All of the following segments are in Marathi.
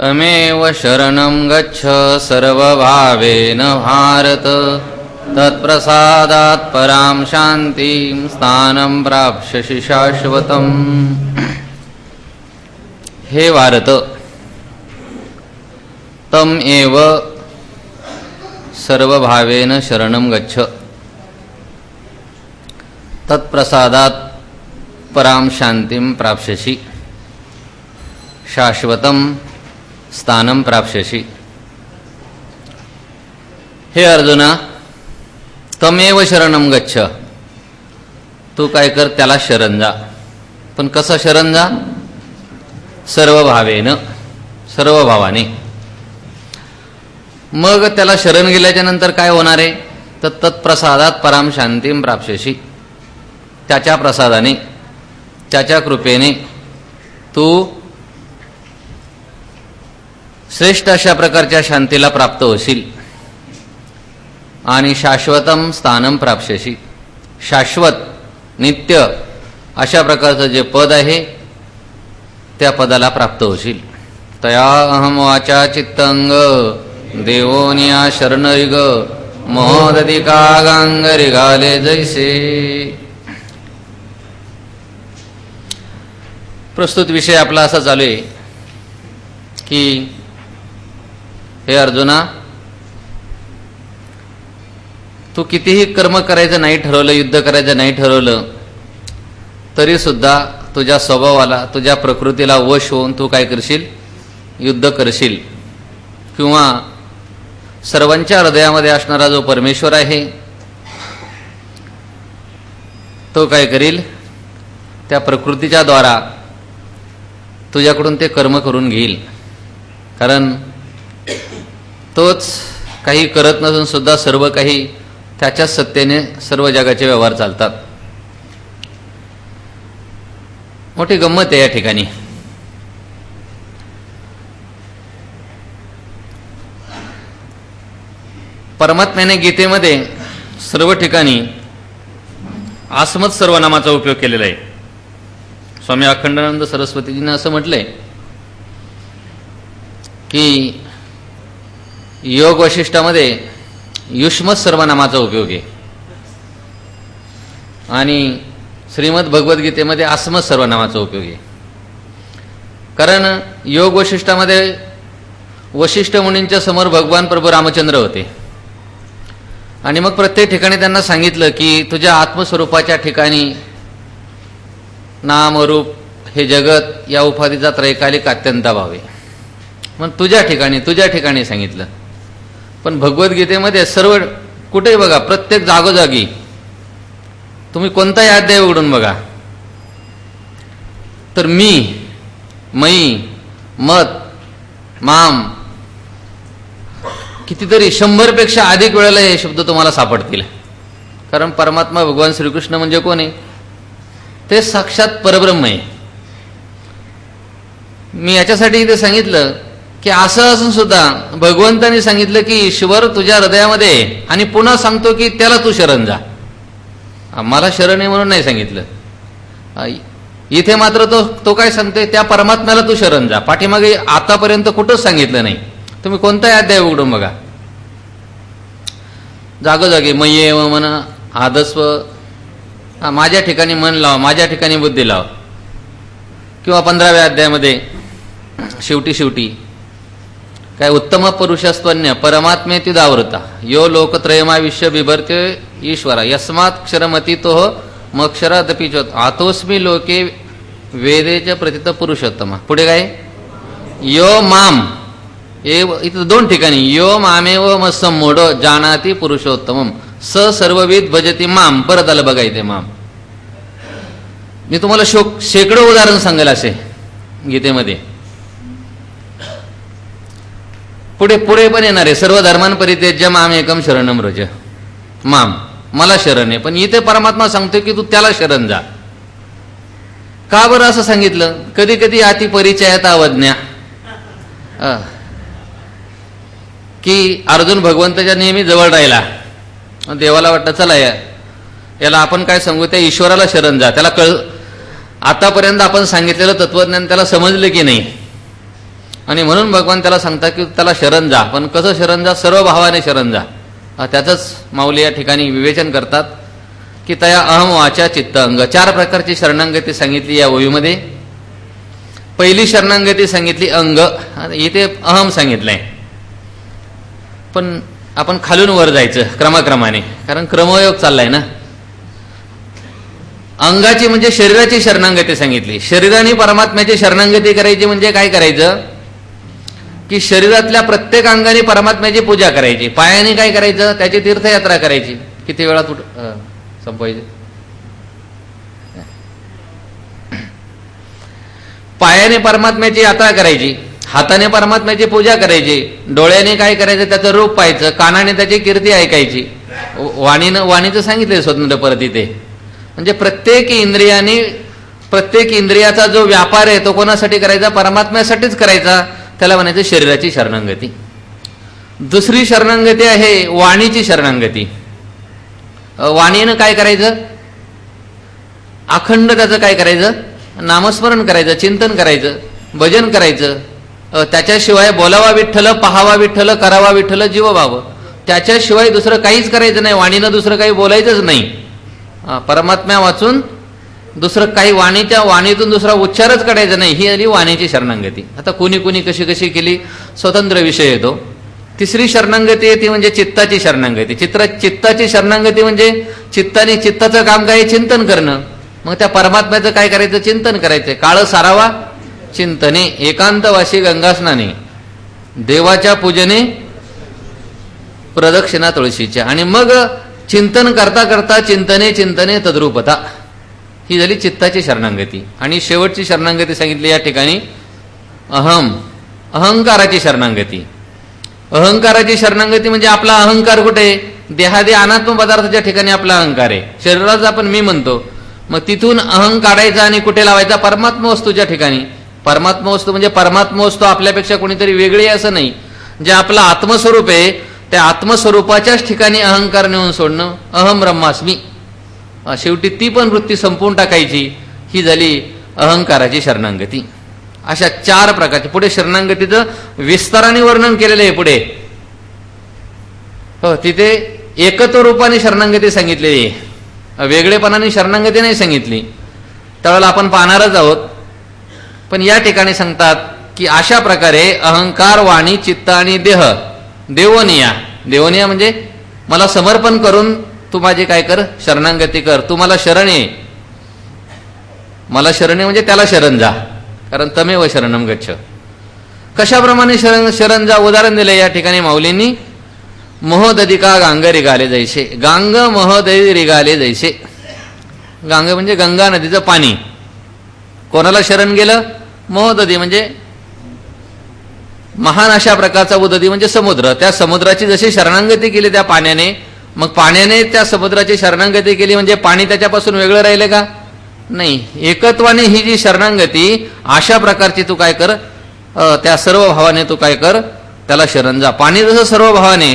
तमेव शरणं गच्छ सर्वभावेन भारत तत्प्रसादात् परां शान्तिं स्थानं प्राप्स्यसि शाश्वतम्। हे भारत, तम एव सर्वभावेन शरणं गच्छ तत्प्रसादात् परां शान्तिं प्राप्स्यसि शाश्वतं स्थानं प्राप्स्यसि। हे अर्जुना, तमेव शरणं गच्छ, तू काय कर, त्याला शरण जा. पण कसं शरण जा? सर्वभावेन, सर्वभावाने. मग त्याला शरण गेल्याच्या नंतर काय होणार आहे? तर तत्प्रसादात पराम शांतीं प्राप्स्यसि, त्याच्या प्रसादाने, त्याच्या कृपेने तू श्रेष्ठ अशा प्रकारच्या शांतीला प्राप्त होशील आणि शाश्वतम स्थानं प्राप्स्यसि, शाश्वत नित्य अशा प्रकारचं जे पद आहे त्या पदाला प्राप्त होशील. तया अहम वाचा चित्तंग देवोनिया शरणरिग महोदधिका गांगरिगाले जैसे. प्रस्तुत विषय आपला असा चालू आहे की हे अर्जुना, तू कितीही कर्म करायचं नाही ठरवलं, युद्ध करायचं नाही ठरवलं, तरी सुद्धा तुझ्या स्वभावाला, तुझ्या प्रकृतीला वश होऊन तू काय करशील? युद्ध करशील. किंवा सर्वांच्या हृदयामध्ये असणारा जो परमेश्वर आहे तो काय करील? त्या प्रकृतीच्या द्वारा तुझ्याकडून ते कर्म करून घेईल. कारण तोच काही करत नसून सुद्धा सर्व काही त्याच्याच सत्तेने सर्व जगाचे व्यवहार चालतात. मोठी गंमत आहे या ठिकाणी. परमात्म्याने गीतेमध्ये सर्व ठिकाणी आसमत सर्वनामाचा उपयोग केलेला आहे. स्वामी अखंडानंद सरस्वतीजीने असं म्हटलंय की योग वशिष्ठामध्ये युष्मत सर्वनामाचा उपयोग आहे आणि श्रीमद भगवद्गीतेमध्ये आसमत सर्वनामाचा उपयोग आहे. कारण योग वशिष्ठामध्ये वशिष्ठ मुनींच्या समोर भगवान प्रभू रामचंद्र होते आणि मग प्रत्येक ठिकाणी त्यांना सांगितलं की तुझ्या आत्मस्वरूपाच्या ठिकाणी नाम रूप हे जगत या उपाधीचा त्रैकालिक अत्यंताभाव आहे. मग तुझ्या ठिकाणी सांगितलं. पण भगवद्गीतेमध्ये सर्व कुठेही बघा, प्रत्येक जागोजागी तुम्ही कोणताही अध्याय उघडून बघा तर मी, मई, मत, माम कितीतरी 100 पेक्षा अधिक वेळेला हे शब्द तुम्हाला सापडतील. कारण परमात्मा भगवान श्रीकृष्ण म्हणजे कोण आहे? ते साक्षात परब्रह्म आहे. मी याच्यासाठी इथे सांगितलं की असं असून सुद्धा भगवंतांनी सांगितलं की ईश्वर तुझ्या हृदयामध्ये आहे आणि पुन्हा सांगतो की त्याला तू शरण जा. मला शरण आहे म्हणून नाही सांगितलं. इथे मात्र तो काय सांगतोय? त्या परमात्म्याला तू शरण जा. पाठीमागे आतापर्यंत कुठंच सांगितलं नाही. तुम्ही कोणताही अध्याय उघडून बघा, जागोजागी मय्येव मन आदस्व, माझ्या ठिकाणी मन लाव, माझ्या ठिकाणी बुद्धी लाव. किंवा 15व्या अध्यायामध्ये शेवटी काय उत्तम पुरुषस्त्वन्य परमात्मेत्युदावृता यो लोकत्रयमा विश्व बिभर्त्य ईश्वरा यस्मात् क्षरमतीतो मक्षरादपीचोत आतोस्मी लोके वेदेच प्रतित पुरुषोत्तम. पुढे काय? यो माम, इथं 2 ठिकाणी यो मामेव मस्सम मोडो जानाती पुरुषोत्तमम स सर्वविद भजती माम. परत आलं बघा इथे माम. मी तुम्हाला शेकडो उदाहरण सांगेल असे गीतेमध्ये. पुढे पण येणार आहे. सर्व धर्मान परित्यज्य माम एकम शरणम व्रज. माम, मला शरण आहे. पण इथे परमात्मा सांगतोय की तू त्याला शरण जा. का बरं असं सांगितलं? कधी कधी अति परिचयात अवज्ञा, की अर्जुन भगवंताच्या नेहमी जवळ राहिला. देवाला वाटतं चला याला आपण काय सांगू, त्या ईश्वराला शरण जा. त्याला आतापर्यंत आपण सांगितलेलं तत्वज्ञान त्याला समजलं की नाही? आणि म्हणून भगवान त्याला सांगतात की त्याला शरण जा. पण कसं शरण जा? सर्व भावाने शरण जा. त्याचंच माऊली या ठिकाणी विवेचन करतात की तया अहम वाचा चित्त अंग. 4 प्रकारची शरणांगती सांगितली या ओळीमध्ये. पहिली शरणांगती सांगितली अंग, इथे अहम सांगितलंय. पण आपण खालून वर जायचं क्रमाक्रमाने, कारण क्रमयोग चाललाय ना. अंगाची म्हणजे शरीराची शरणांगती सांगितली. शरीराने परमात्म्याची शरणांगती करायची म्हणजे काय करायचं की शरीरातल्या प्रत्येक अंगाने परमात्म्याची पूजा करायची. पायाने काय करायचं? त्याची तीर्थयात्रा करायची. किती वेळात संपवायचे? पायाने परमात्म्याची यात्रा करायची, हाताने परमात्म्याची पूजा करायची, डोळ्याने काय करायचं? त्याचं रूप पाहायचं, कानाने त्याची कीर्ती ऐकायची, वाणीचं सांगितलंय स्वतंत्र परत इथे. म्हणजे प्रत्येक इंद्रियाचा जो व्यापार आहे तो कोणासाठी करायचा? परमात्म्यासाठीच करायचा. त्याला म्हणायचं शरीराची शरणांगती. दुसरी शरणांगती आहे वाणीची शरणांगती. वाणीनं काय करायचं? अखंड त्याचं काय करायचं? नामस्मरण करायचं, चिंतन करायचं, भजन करायचं. त्याच्याशिवाय बोलावा विठ्ठल, पहावा विठ्ठल, करावा विठ्ठल, जीव भाव. त्याच्याशिवाय दुसरं काहीच करायचं नाही. वाणीनं दुसरं काही बोलायचंच नाही. परमात्म्या वाचून दुसरं काही वाणीतून दुसरा उच्चारच काढायचा नाही. ही आली वाणीची शरणांगती. आता कुणी कशी कशी केली स्वतंत्र विषय येतो. तिसरी शरणांगती आहे ती म्हणजे चित्ताची शरणांगती. चित्ताची शरणांगती म्हणजे चित्ताचं काम काय? चिंतन करणं. मग त्या परमात्म्याचं काय करायचं? चिंतन करायचं. काळ सारावा चिंतने, एकांतवासी गंगा स्नाने, देवाच्या पूजने प्रदक्षिणा तुळशीच्या. आणि मग चिंतन करता करता चिंतने तद्रूपता. ही झाली चित्ताची शरणांगती. आणि शेवटची शरणांगती सांगितली या ठिकाणी अहंकाराची शरणांगती. अहंकाराची शरणांगती म्हणजे आपला अहंकार कुठे? देहादी अनात्म पदार्थाच्या ठिकाणी आपला अहंकार आहे. शरीराचा आपण मी म्हणतो. मग तिथून अहं काढायचा आणि कुठे लावायचा? परमात्मा वस्तूच्या ठिकाणी. परमात्मा वस्तू म्हणजे परमात्मा वस्तू आपल्यापेक्षा कोणीतरी वेगळी आहे असं नाही. जे आपलं आत्मस्वरूप आहे त्या आत्मस्वरूपाच्याच ठिकाणी अहंकार नेऊन सोडणं. अहम ब्रह्मास्मी. शेवटी ती पण वृत्ती संपवून टाकायची. ही झाली अहंकाराची शरणांगती. अशा 4 प्रकारचे पुढे शरणांगतीचं विस्ताराने वर्णन केलेलं आहे पुढे. हो, तिथे एकत्व रूपाने शरणांगती सांगितलेली आहे, वेगळेपणाने शरणांगती नाही सांगितली. त्यावेळेला आपण पाहणारच आहोत. पण या ठिकाणी सांगतात की अशा प्रकारे अहंकार, वाणी, चित्त आणि देह देवनिया म्हणजे मला समर्पण करून तू माझी काय कर? शरणांगती कर. तू मला शरण ये. मला शरण ये म्हणजे त्याला शरण जा. कारण तमेव शरणम गच्छ. कशाप्रमाणे शरण जा? उदाहरण दिले या ठिकाणी माऊलींनी. मोहदधिका गांग रिगाले जैसे. गांग मोहदधी रिगाले जैसे. गांग म्हणजे गंगा नदीचं पाणी. कोणाला शरण गेलं? मोहदधी म्हणजे महान अशा प्रकारचा उदधी म्हणजे समुद्र. त्या समुद्राची जशी शरणांगती केली त्या पाण्याने, मग पाण्याने त्या समुद्राची शरणांगती केली म्हणजे पाणी त्याच्यापासून वेगळं राहिले का? नाही. एकत्वाने ही जी शरणांगती अशा प्रकारची तू काय कर? त्या सर्व भावाने तू काय कर? त्याला शरण जा. पाणी जसं सर्व भावाने,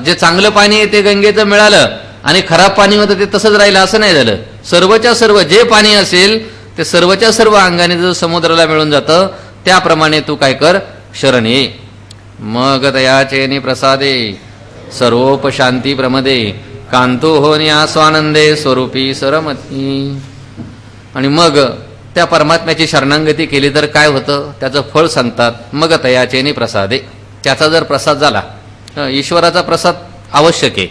जे चांगलं पाणी आहे ते गंगेचं मिळालं आणि खराब पाणी होतं ते तसंच राहिलं असं नाही झालं. सर्वच्या सर्व जे पाणी असेल ते सर्वच्या सर्व अंगाने जसं समुद्राला मिळून जातं त्याप्रमाणे तू काय कर? शरण ये. मग तयाचेनी प्रसादे सर्वोपशांती प्रमदे कांतो होनी आस्वानंदे स्वरूपी सरमती. आणि मग त्या परमात्म्याची शरणांगती केली तर काय होतं? त्याचं फळ सांगतात. मग तयाचेनी प्रसादे. त्याचा जर प्रसाद झाला, ईश्वराचा प्रसाद आवश्यक आहे.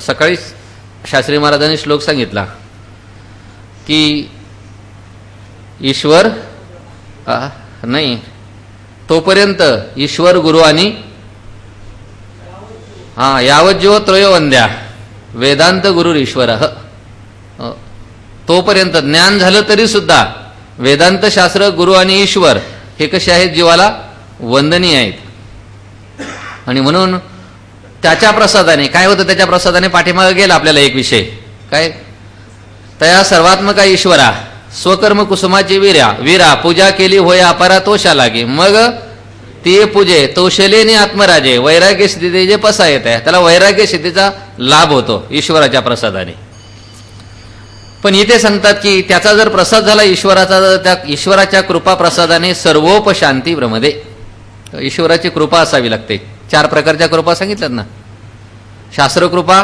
सकाळी शास्त्री महाराजांनी श्लोक सांगितला की ईश्वर नाही तोपर्यंत ईश्वर गुरु आणि यावज्जो त्रयोवंद्या वेदांत गुरु ईश्वर. तोपर्यंत ज्ञान झालं तरी सुद्धा वेदांत शास्त्र, गुरु आणि ईश्वर हे कसे आहेत? जीवाला वंदनीय आहेत. आणि म्हणून त्याच्या प्रसादाने काय होतं? त्याच्या प्रसादाने पाठीमागे गेला आपल्याला एक विषय काय? तया सर्वात्मका ईश्वरा स्वकर्म कुसुमाची वीरा पूजा केली होय अपरा तोषा लागे. मग ती पूजे तोषलेने आत्मराजे वैराग्य स्थिती जे पसा येत आहे, त्याला वैराग्य स्थितीचा लाभ होतो ईश्वराच्या प्रसादाने. पण इथे सांगतात की त्याचा जर प्रसाद झाला ईश्वराचा, तर त्या ईश्वराच्या कृपा प्रसादाने सर्वोपशांती भ्रमदे. ईश्वराची कृपा असावी लागते. 4 प्रकारच्या कृपा सांगितल्यात ना, शास्त्रकृपा,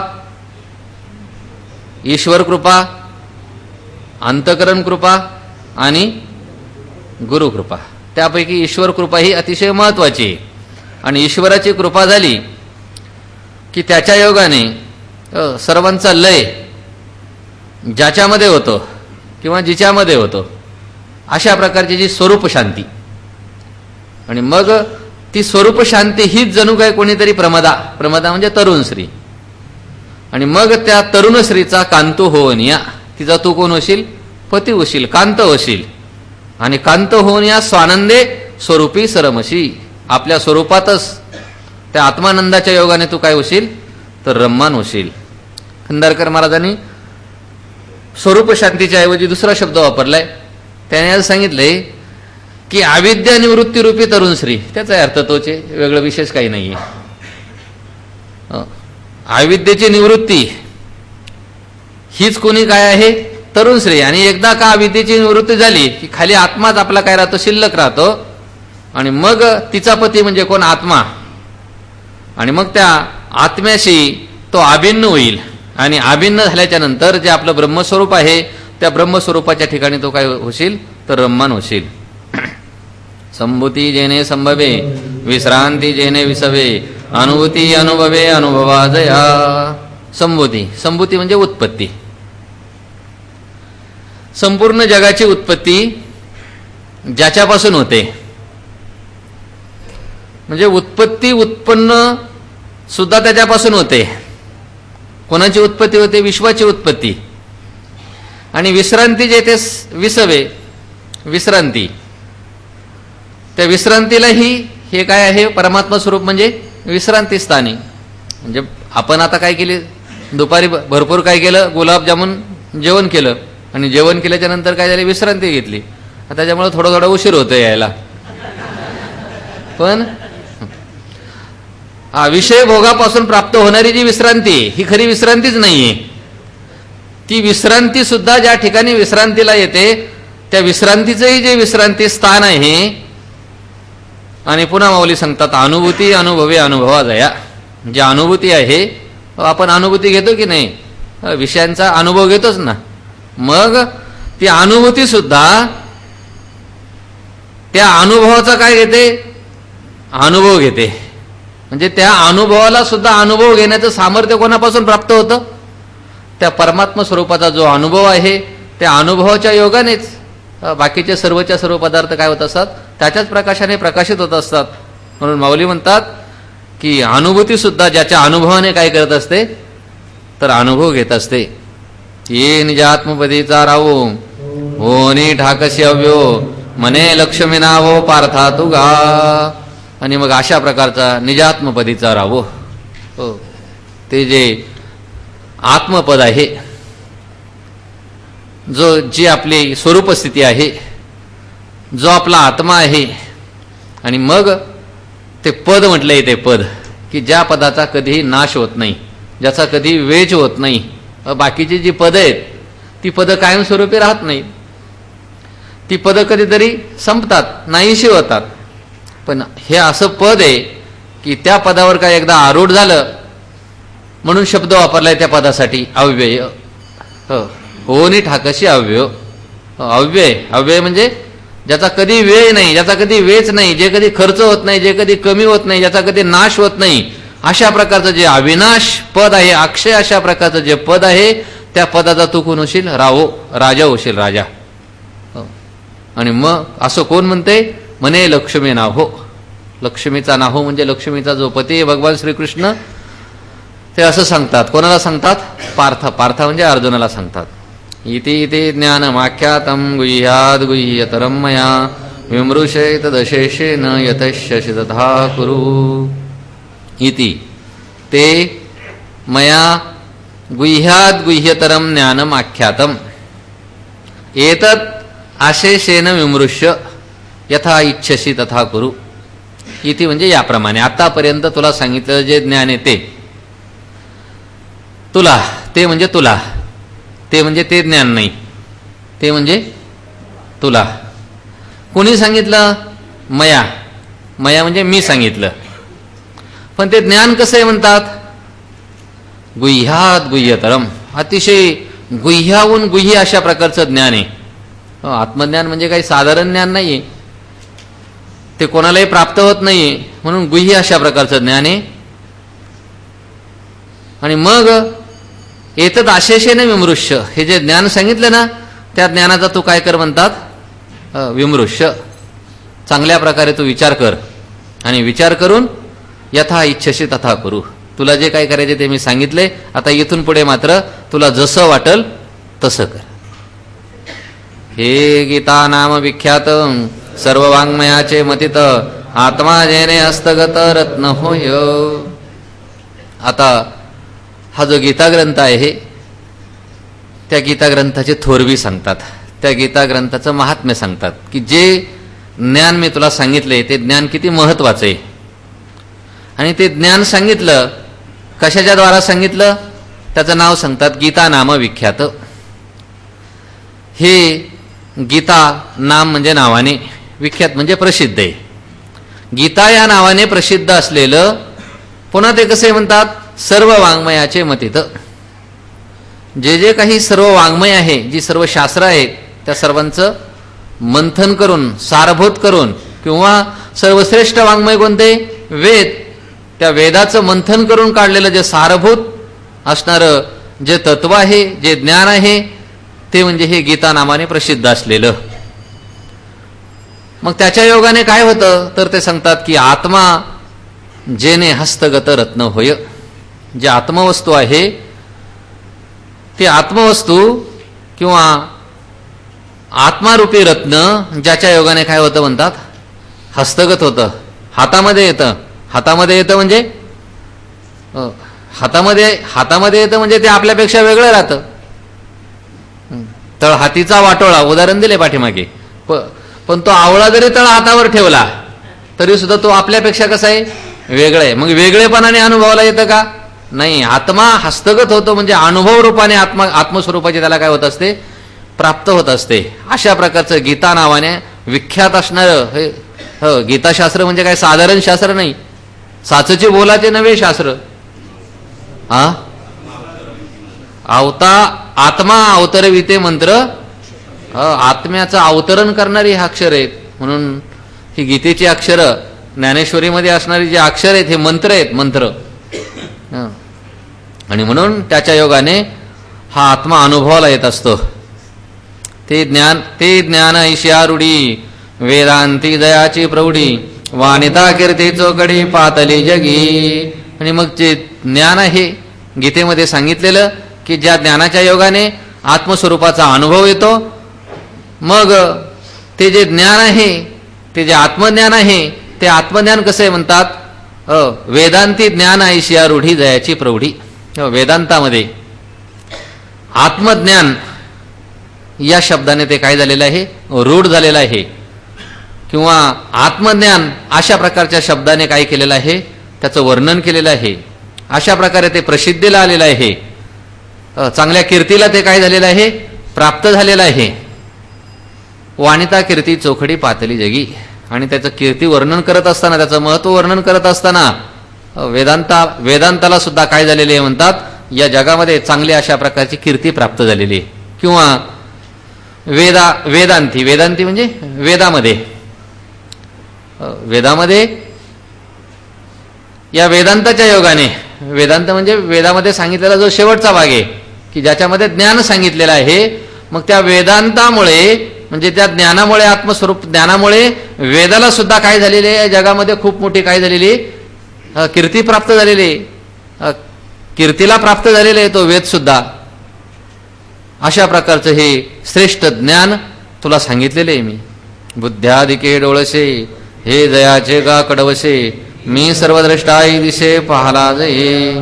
ईश्वर कृपा, अंतकरण कृपा आणि गुरुकृपा. त्यापैकी ईश्वर कृपा ही अतिशय महत्वाची आहे. आणि ईश्वराची कृपा झाली की त्याच्या योगाने सर्वांचा लय ज्याच्यामध्ये होतो किंवा जिच्यामध्ये होतो अशा प्रकारची जी स्वरूप शांती, आणि मग ती स्वरूप शांती हीच जणू काय कोणीतरी प्रमदा म्हणजे तरुण स्त्री, आणि मग त्या तरुण स्त्रीचा कांतो होऊन या, तिचा तू कोण होशील? पती होशील, कांत होशील. आणि कांत होऊन या स्वानंदे स्वरूपी सरमशी, आपल्या स्वरूपातच त्या आत्मानंदाच्या योगाने तू काय होशील? तर रम्मान होशील. खंदारकर महाराजांनी स्वरूप शांतीच्या ऐवजी दुसरा शब्द वापरलाय. त्याने आज सांगितलंय की अविद्या निवृत्ती रूपी तरुण श्री. त्याचा अर्थ तोच आहे, वेगळं विशेष काही नाहीये. अविद्येची निवृत्ती हीच कोणी काय आहे? तरुण श्री. आणि एकदा का अविद्येची निवृत्ती झाली की खाली आत्माच आपला काय राहतो? शिल्लक राहतो. आणि मग तिचा पती म्हणजे कोण? आत्मा. आणि मग त्या आत्म्याशी तो अभिन्न होईल. आणि अभिन्न झाल्याच्या नंतर जे आपलं ब्रह्मस्वरूप आहे त्या ब्रह्मस्वरूपाच्या ठिकाणी तो काय होशील? तर रम्मान होशील. संभूती जेने संभवे, विश्रांती जेने विसवे, अनुभूती अनुभवे अनुभवा जया. संभूती म्हणजे उत्पत्ती. संपूर्ण जगाची उत्पत्ती ज्याच्यापासून होते, म्हणजे उत्पत्ती उत्पन्न सुद्धा त्याच्यापासून होते. कोणाची उत्पत्ती होते? विश्वाची उत्पत्ती. आणि विश्रांती जे ते विसवे, विश्रांती, त्या विश्रांतीलाही हे काय आहे? परमात्मा स्वरूप म्हणजे विश्रांती स्थानी. म्हणजे आपण आता काय केले? दुपारी भरपूर काय केलं? गुलाबजामुन जेवण केलं, आणि जेवण केल्याच्या नंतर काय झाले? विश्रांती घेतली. त्याच्यामुळे थोडा उशीर होतो यायला. पण विषय भोगापासून प्राप्त होणारी जी विश्रांती ही खरी विश्रांतीच नाहीये. ती विश्रांती सुद्धा ज्या ठिकाणी विश्रांतीला येते त्या विश्रांतीचंही जे विश्रांती स्थान आहे. आणि पुन्हा माऊली सांगतात अनुभूती अनुभवे अनुभवा जया. जी अनुभूती आहे, आपण अनुभूती घेतो की नाही? विषयांचा अनुभव घेतोच ना. मग ती अनुभूती सुद्धा त्या अनुभवाचा काय घेते? अनुभव घेते. म्हणजे त्या अनुभवाला सुद्धा अनुभव घेण्याचं सामर्थ्य कोणापासून प्राप्त होतं? त्या परमात्मा स्वरूपाचा जो अनुभव आहे त्या अनुभवाच्या योगानेच बाकीचे सर्वच्या सर्व पदार्थ काय होत असतात? त्याच्याच प्रकाशाने प्रकाशित होत असतात. म्हणून माऊली म्हणतात की अनुभूती सुद्धा ज्याच्या अनुभवाने काय करत असते? तर अनुभव घेत असते. ये निज आत्मपदीचा रावो, होनी ठाकसी अव्यो, मने लक्ष्मी नावो पार्था तुगा. आणि मग अशा प्रकारचा निजात्मपदीचा रावो, ते जे आत्मपद आहे, जी आपली स्वरूप स्थिती आहे, जो आपला आत्मा आहे. आणि मग ते पद म्हटलंय, ते पद की ज्या पदाचा कधीही नाश होत नाही, ज्याचा कधी वेच होत नाही. बाकीची जी पदं आहेत ती पदं कायमस्वरूपी राहत नाही. ती पदं कधीतरी संपतात, नाहीशी होतात. पण हे असं पद आहे की त्या पदावर काय एकदा आरूढ झालं म्हणून शब्द वापरलाय त्या पदासाठी अव्यय. होनी ठाकशी अव्यय. अव्यय म्हणजे ज्याचा कधी वेळ नाही, ज्याचा कधी वेच नाही, जे कधी खर्च होत नाही, जे कधी कमी होत नाही, ज्याचा कधी नाश होत नाही, अशा प्रकारचं जे अविनाश पद आहे, अक्षय अशा प्रकारचं जे पद आहे त्या पदाचा तू कोण होशील? रावो, राजा होशील, राजा. आणि मग असं कोण म्हणते? मने लक्ष्मी नाहो. लक्ष्मीचा नाहो म्हणजे लक्ष्मीचा जो पती आहे भगवान श्रीकृष्ण, ते असं सांगतात. कोणाला सांगतात? पार्थ म्हणजे अर्जुनाला सांगतात. इति इति ज्ञानमाख्यातं गुह्याद् गुह्यतरं मया विमृशेत दशेशेन यतश्यसि तथा कुरु. इति ते मया गुह्याद् गुह्यतरं ज्ञानम् आख्यातम् एतत् आशेषेन विमृश्य यथा इच्छसि तथा कुरु. इति म्हणजे याप्रमाणे आतापर्यंत तुला सांगितलं जे ज्ञान आहे ते तुला, ते म्हणजे तुला ते म्हणजे ते ज्ञान नाही, ते म्हणजे तुला. कोणी सांगितलं? मया. मया म्हणजे मी सांगितलं. पण ते ज्ञान कसं आहे म्हणतात? गुह्यात गुह्यतरम, अतिशय गुह्याहून गुह्य अशा प्रकारचं ज्ञान आहे. आत्मज्ञान म्हणजे काही साधारण ज्ञान नाहीये, ते कोणालाही प्राप्त होत नाहीये, म्हणून गुह्य अशा प्रकारचं ज्ञान आहे. आणि मग एतद आशेषेने विमृश्य, हे जे ज्ञान सांगितलं ना, त्या ज्ञानाचा तू काय कर म्हणतात? विमृश्य, चांगल्या प्रकारे तू विचार कर. आणि विचार करून यथा इच्छसी तथा करू. तुला जे काय करायचे ते मी सांगितले, आता इथून पुढे मात्र तुला जसं वाटल तसं कर. हे गीता नाम विख्यात सर्व वाङ्मयाचे मतित, आत्मा जेने हस्तगत रत्न होय. आता हा जो गीता ग्रंथ आहे, त्या गीता ग्रंथाचे थोरवी सांगतात, त्या गीता ग्रंथाचं महात्म्य सांगतात की जे ज्ञान मी तुला सांगितले ते ज्ञान किती महत्वाचं आहे. आणि ते ज्ञान सांगितलं कशाच्या द्वारा सांगितलं? त्याचं नाव सांगतात गीता नाम विख्यात. हे गीता नाम म्हणजे नावाने, विख्यात म्हणजे प्रसिद्ध आहे. गीता या नावाने प्रसिद्ध असलेलं, पुन्हा ते कसे म्हणतात? सर्व वाङ्मयाचे मतित. जे जे काही सर्व वाङ्मय आहे, जी सर्व शास्त्र आहेत, त्या सर्वांचं मंथन करून, सारभूत करून, किंवा सर्वश्रेष्ठ वाङ्मय कोणते? वेद. त्या वेदाचं मंथन करून काढलेलं जे सारभूत असणारं जे तत्व आहे, जे ज्ञान आहे, ते म्हणजे हे गीता नामाने प्रसिद्ध असलेलं. मग त्याच्या योगाने काय होतं? तर ते सांगतात की आत्मा जेने हस्तगत रत्न होय. जे आत्मवस्तू आहे, ते आत्मवस्तू किंवा आत्मारूपी रत्न ज्याच्या योगाने काय होतं म्हणतात? हस्तगत होतं, हातामध्ये येतं. हातामध्ये येतं म्हणजे हातामध्ये येतं म्हणजे ते आपल्यापेक्षा वेगळं राहतं. तळहातीचा वाटोळा उदाहरण दिले पाठीमागे, पण तो आवळा जरी तळ हातावर ठेवला तरी सुद्धा तो आपल्यापेक्षा कसा आहे? वेगळा आहे. मग वेगळेपणाने अनुभवाला येतं का? नाही. आत्मा हस्तगत होतो म्हणजे अनुभव रूपाने आत्मस्वरूपाची त्याला काय होत असते? प्राप्त होत असते. अशा प्रकारचं गीता नावाने विख्यात असणारं हे गीताशास्त्र म्हणजे काय साधारण शास्त्र नाही, साचची बोलाचे नवे शास्त्र. आत्मा अवतरविते मंत्र, आत्म्याचं अवतरण करणारी हे अक्षर आहेत. म्हणून ही गीतेची अक्षरं, ज्ञानेश्वरीमध्ये असणारी जे अक्षर आहेत हे मंत्र आहेत, मंत्र. आणि म्हणून त्याच्या योगाने हा आत्मा अनुभवाला येत असतो. ते ज्ञान ऐशिया रूढी, वेदांती दयाची प्रौढी, वानिता कीर्ती चोकडी पातली जगी. आणि मग जे ज्ञान आहे गीतेमध्ये सांगितलेलं की ज्या ज्ञानाच्या योगाने आत्मस्वरूपाचा अनुभव येतो, मग ते जे ज्ञान आहे, ते जे आत्मज्ञान आहे, ते आत्मज्ञान कसं आहे म्हणतात? वेदांती ज्ञान ऐशिया रूढी दयाची प्रौढी. वेदांतामध्ये आत्मज्ञान या शब्दाने ते काय झालेलं आहे? रूढ झालेलं आहे. किंवा आत्मज्ञान अशा प्रकारच्या शब्दाने काय केलेलं आहे? त्याचं वर्णन केलेलं आहे. अशा प्रकारे ते प्रसिद्धीला आलेलं आहे. चांगल्या कीर्तीला ते काय झालेलं आहे? प्राप्त झालेलं आहे. वानिता कीर्ती चोखडी पातली जगी. आणि त्याचं कीर्ती वर्णन करत असताना, त्याचं महत्व वर्णन करत असताना वेदांताला सुद्धा काय झालेले आहे म्हणतात? या जगामध्ये चांगली अशा प्रकारची कीर्ती प्राप्त झालेली आहे. किंवा वेदांती म्हणजे वेदामध्ये या वेदांताच्या योगाने, वेदांत म्हणजे वेदामध्ये सांगितलेला जो शेवटचा भाग आहे की ज्याच्यामध्ये ज्ञान सांगितलेलं आहे, मग त्या वेदांतामुळे म्हणजे त्या ज्ञानामुळे, आत्मस्वरूप ज्ञानामुळे वेदाला सुद्धा काय झालेली आहे? जगामध्ये खूप मोठी काय झालेली? कीर्ती प्राप्त झालेली. कीर्तीला प्राप्त झालेले आहे तो वेद सुद्धा. अशा प्रकारचं हे श्रेष्ठ ज्ञान तुला सांगितलेले आहे मी. बुद्ध्यादिके डोळसे, हे जयाचे गा कडवसे, मी सर्वद्रष्टाई दिसे पाहला जये.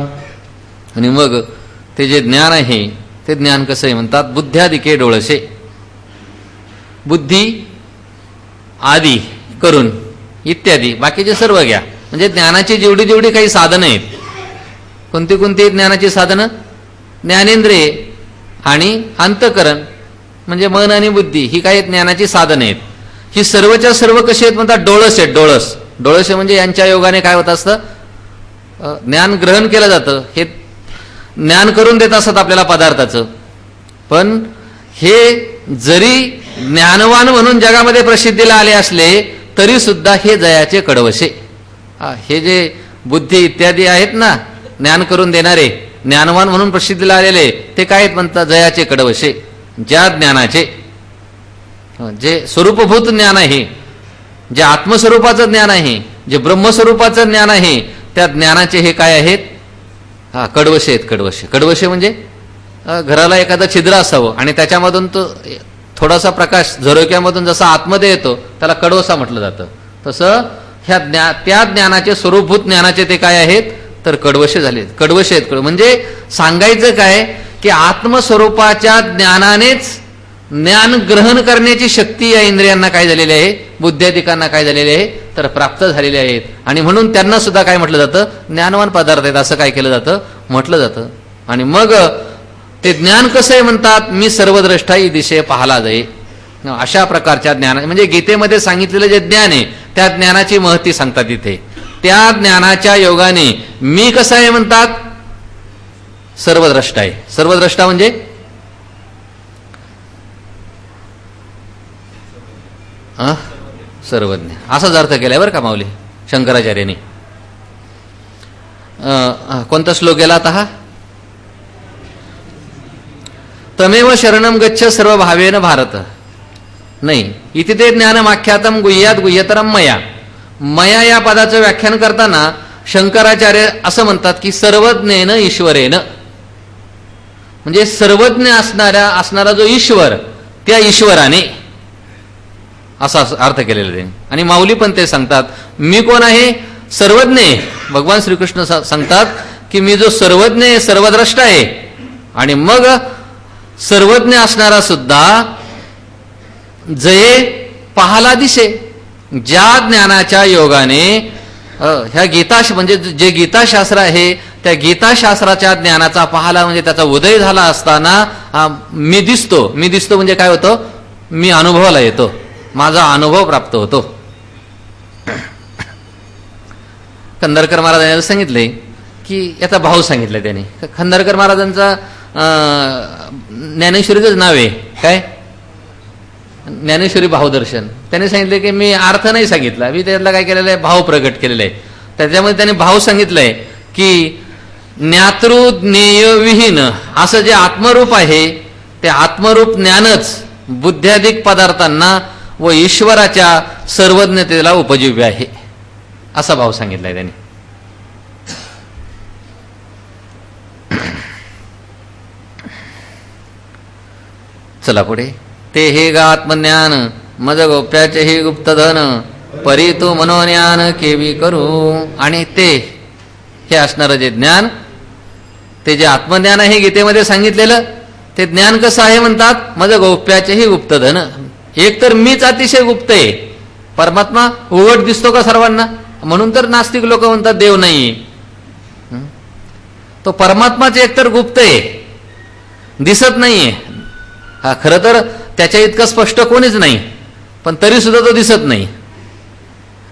आणि मग ते जे ज्ञान आहे ते ज्ञान कसं आहे म्हणतात? बुद्ध्यादिके डोळसे. बुद्धी आदी करून इत्यादी बाकीचे सर्व घ्या. म्हणजे ज्ञानाची जेवढी जेवढी काही साधनं आहेत, कोणती कोणती ज्ञानाची साधनं? ज्ञानेंद्रिये. आणि अंतःकरण म्हणजे मन आणि बुद्धी ही काही ज्ञानाची साधने आहेत. ही सर्वच्या सर्व कशी आहेत म्हणतात, डोळस आहेत. डोळस म्हणजे यांच्या योगाने काय होत असतं, ज्ञान ग्रहण केलं जातं, हे ज्ञान करून देत असतात आपल्याला पदार्थाचं. पण हे जरी ज्ञानवान म्हणून जगामध्ये प्रसिद्धीला आले असले तरी सुद्धा हे जयाचे कडवशे. हे जे बुद्धी इत्यादी आहेत ना ज्ञान करून देणारे, ज्ञानवान म्हणून प्रसिद्धीला आलेले, ते काय म्हणतात, जयाचे कडवशे. ज्या ज्ञानाचे जे स्वरूपभूत ज्ञान आहे, जे आत्मस्वरूपाचं ज्ञान आहे, जे ब्रह्मस्वरूपाचं ज्ञान आहे, त्या ज्ञानाचे हे काय आहेत, कडवशे आहेत. कडवशे म्हणजे घराला एखादं छिद्र असावं आणि त्याच्यामधून तो थोडासा प्रकाश झरोक्यामधून जसा आतमध्ये येतो त्याला कडवसा म्हटलं जातं. तसं त्या ज्ञानाचे, स्वरूपभूत ज्ञानाचे ते काय आहेत, तर कडवशे झाले. कडवशे आहेत. म्हणजे सांगायचं काय की आत्मस्वरूपाच्या ज्ञानानेच ज्ञान ग्रहण करण्याची शक्ती या इंद्रियांना काय झालेली आहे, बुद्ध्याधिकांना काय झालेली आहे, तर प्राप्त झालेले आहेत. आणि म्हणून त्यांना सुद्धा काय म्हटलं जातं, ज्ञानवान पदार्थ आहेत असं काय केलं जातं, म्हटलं जातं. आणि मग ते ज्ञान कसं आहे म्हणतात, मी सर्वद्रष्टा ही दिशे पाहला जाई. अशा प्रकारच्या ज्ञान म्हणजे गीतेमध्ये सांगितलेलं जे ज्ञान आहे त्या ज्ञानाची महती सांगतात इथे. त्या ज्ञानाच्या योगाने मी कसं आहे म्हणतात, सर्वद्रष्टा आहे. सर्वद्रष्टा म्हणजे सर्वज्ञ असाच अर्थ केलाय बरं का माऊली शंकराचार्यांनी. कोणता श्लोक गेला आता हा, तमेव शरणम गच्छ सर्व भावेन भारत. नाही, इथे ते ज्ञानमाख्यातम गुह्यात गुह्यतरम मया. मया या पदाचं व्याख्यान करताना शंकराचार्य असं म्हणतात की सर्वज्ञेन ईश्वरेन, म्हणजे सर्वज्ञ असणारा जो ईश्वर, त्या ईश्वराने, असा अर्थ केलेला आहे. आणि माऊली पण ते सांगतात, मी कोण आहे, सर्वज्ञ. भगवान श्रीकृष्ण सांगतात की मी जो सर्वज्ञ आहे, सर्वद्रष्टा आहे. आणि मग सर्वज्ञ असणारा सुद्धा जये पाहाला दिसे. ज्या ज्ञानाच्या योगाने ह्या गीता म्हणजे जे गीताशास्त्र आहे त्या गीताशास्त्राच्या ज्ञानाचा पाहाला म्हणजे त्याचा उदय झाला असताना मी दिसतो. मी दिसतो म्हणजे काय होतं, मी अनुभवाला येतो, माझा अनुभव प्राप्त होतो. खंदारकर महाराजांनी सांगितले की याचा भाव सांगितलाय त्यांनी. खंदारकर महाराजांचा ज्ञानेश्वरीचंच नाव आहे काय, ज्ञानेश्वरी भावदर्शन. त्यांनी सांगितले की मी अर्थ नाही सांगितला, मी त्यातला काय केलेलं आहे, भाव प्रगट केलेला आहे. त्याच्यामध्ये त्यांनी भाव सांगितलंय की ज्ञातृ ज्ञेय विहीन असं जे आत्मरूप आहे ते आत्मरूप ज्ञानच बुद्ध्याधिक पदार्थांना व ईश्वराच्या सर्वज्ञतेला उपजीव्य आहे, असा भाव सांगितलाय त्यांनी. चला पुढे. ते हे गा आत्मज्ञान मज गोप्याचे हे गुप्तधन परी तू मनोज्ञान केवी करू. आणि ते हे असणारं जे ज्ञान, ते जे आत्मज्ञान आहे गीतेमध्ये सांगितलेलं, ते ज्ञान कसं आहे म्हणतात, मज गौप्याचे हे गुप्तधन. एक तर मीच अतिशय गुप्त आहे, परमात्मा उघड दिसतो का सर्वांना, म्हणून तर नास्तिक लोक म्हणतात देव नाहीये. तो परमात्माच एकतर गुप्त आहे, दिसत नाहीये. हा खरं तर त्याच्या इतकं स्पष्ट कोणीच नाही, पण तरी सुद्धा तो दिसत नाही.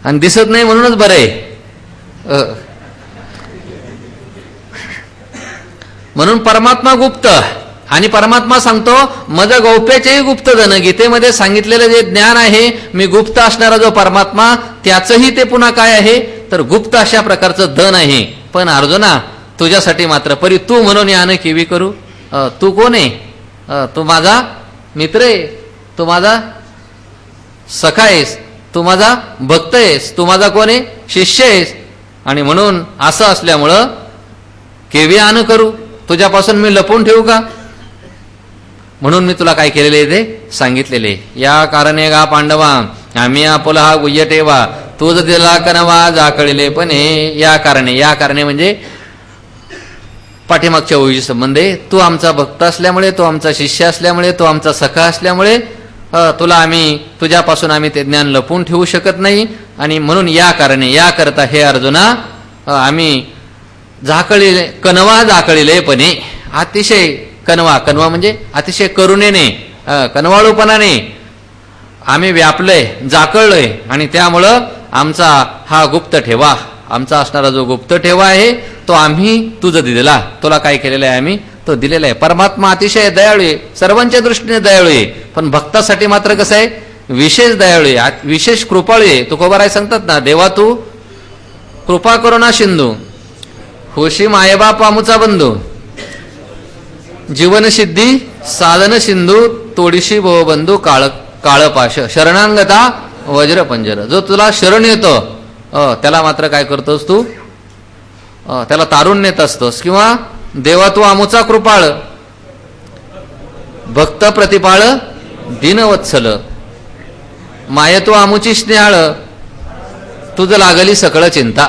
आणि दिसत नाही म्हणूनच बरं आहे. म्हणून परमात्मा गुप्त. आणि परमात्मा सांगतो मज गौप्याचेही गुप्तधन. गीतेमध्ये सांगितलेलं जे ज्ञान आहे, मी गुप्त असणारा जो परमात्मा, त्याचंही ते पुन्हा काय आहे, तर गुप्त अशा प्रकारचं धन आहे. पण अर्जुना तुझ्यासाठी मात्र परी तू म्हणून यानं केवी करू. तू कोण आहे, तू माझा मित्र आहे, तू माझा सखा आहेस, तू माझा भक्त आहेस, तू माझा कोण आहे, शिष्य आहेस. आणि म्हणून असं असल्यामुळं केवी आन करू, तुझ्यापासून मी लपवून ठेवू का, म्हणून मी तुला काय केलेले ते सांगितलेले. या कारणे गा पांडवा आम्ही आपुला हा गुह्य ठेवा, तूच दिला कनवा जाकळले पण या कारणे म्हणजे पाठीमागच्या ओळीशी संबंध आहे. तू आमचा भक्त असल्यामुळे, तू आमचा शिष्य असल्यामुळे, तू आमचा सखा असल्यामुळे तुझ्यापासून आम्ही ते ज्ञान लपवून ठेवू शकत नाही. आणि म्हणून या कारणे, या करता हे अर्जुना आम्ही कनवा जाकळिलेपणे, अतिशय कनवा. कनवा म्हणजे अतिशय करुणेने, कनवाळूपणाने आम्ही व्यापलोय, जाकळलोय, आणि त्यामुळं आमचा हा गुप्त ठेवा, आमचा असणारा जो गुप्त ठेवा आहे तो आम्ही तुझं दिलेला, तुला काय केलेला आहे आम्ही तो दिलेला आहे. परमात्मा अतिशय दयाळू आहे, सर्वांच्या दृष्टीने दयाळू आहे, पण भक्तासाठी मात्र कसं आहे, विशेष दयाळू आहे, विशेष कृपाळू आहे. तुकोबाराय सांगतात ना, देवा तू कृपा करुणा सिंधू, होशी मायबाप आमुचा बंधू, जीवनसिद्धी साधन सिंधू, तोडीशी भवबंधू काळपाश, शरणांगता वज्रपंजर. जो तुला शरण येतो त्याला मात्र काय करतोस तू, त्याला तारून नेत असतोस. किंवा देवा तू आमुचा कृपाळ, भक्त प्रतिपाळ दीनवत्सल, माय तू आमुची स्नेहाळ, तुझं लागली सकळ चिंता.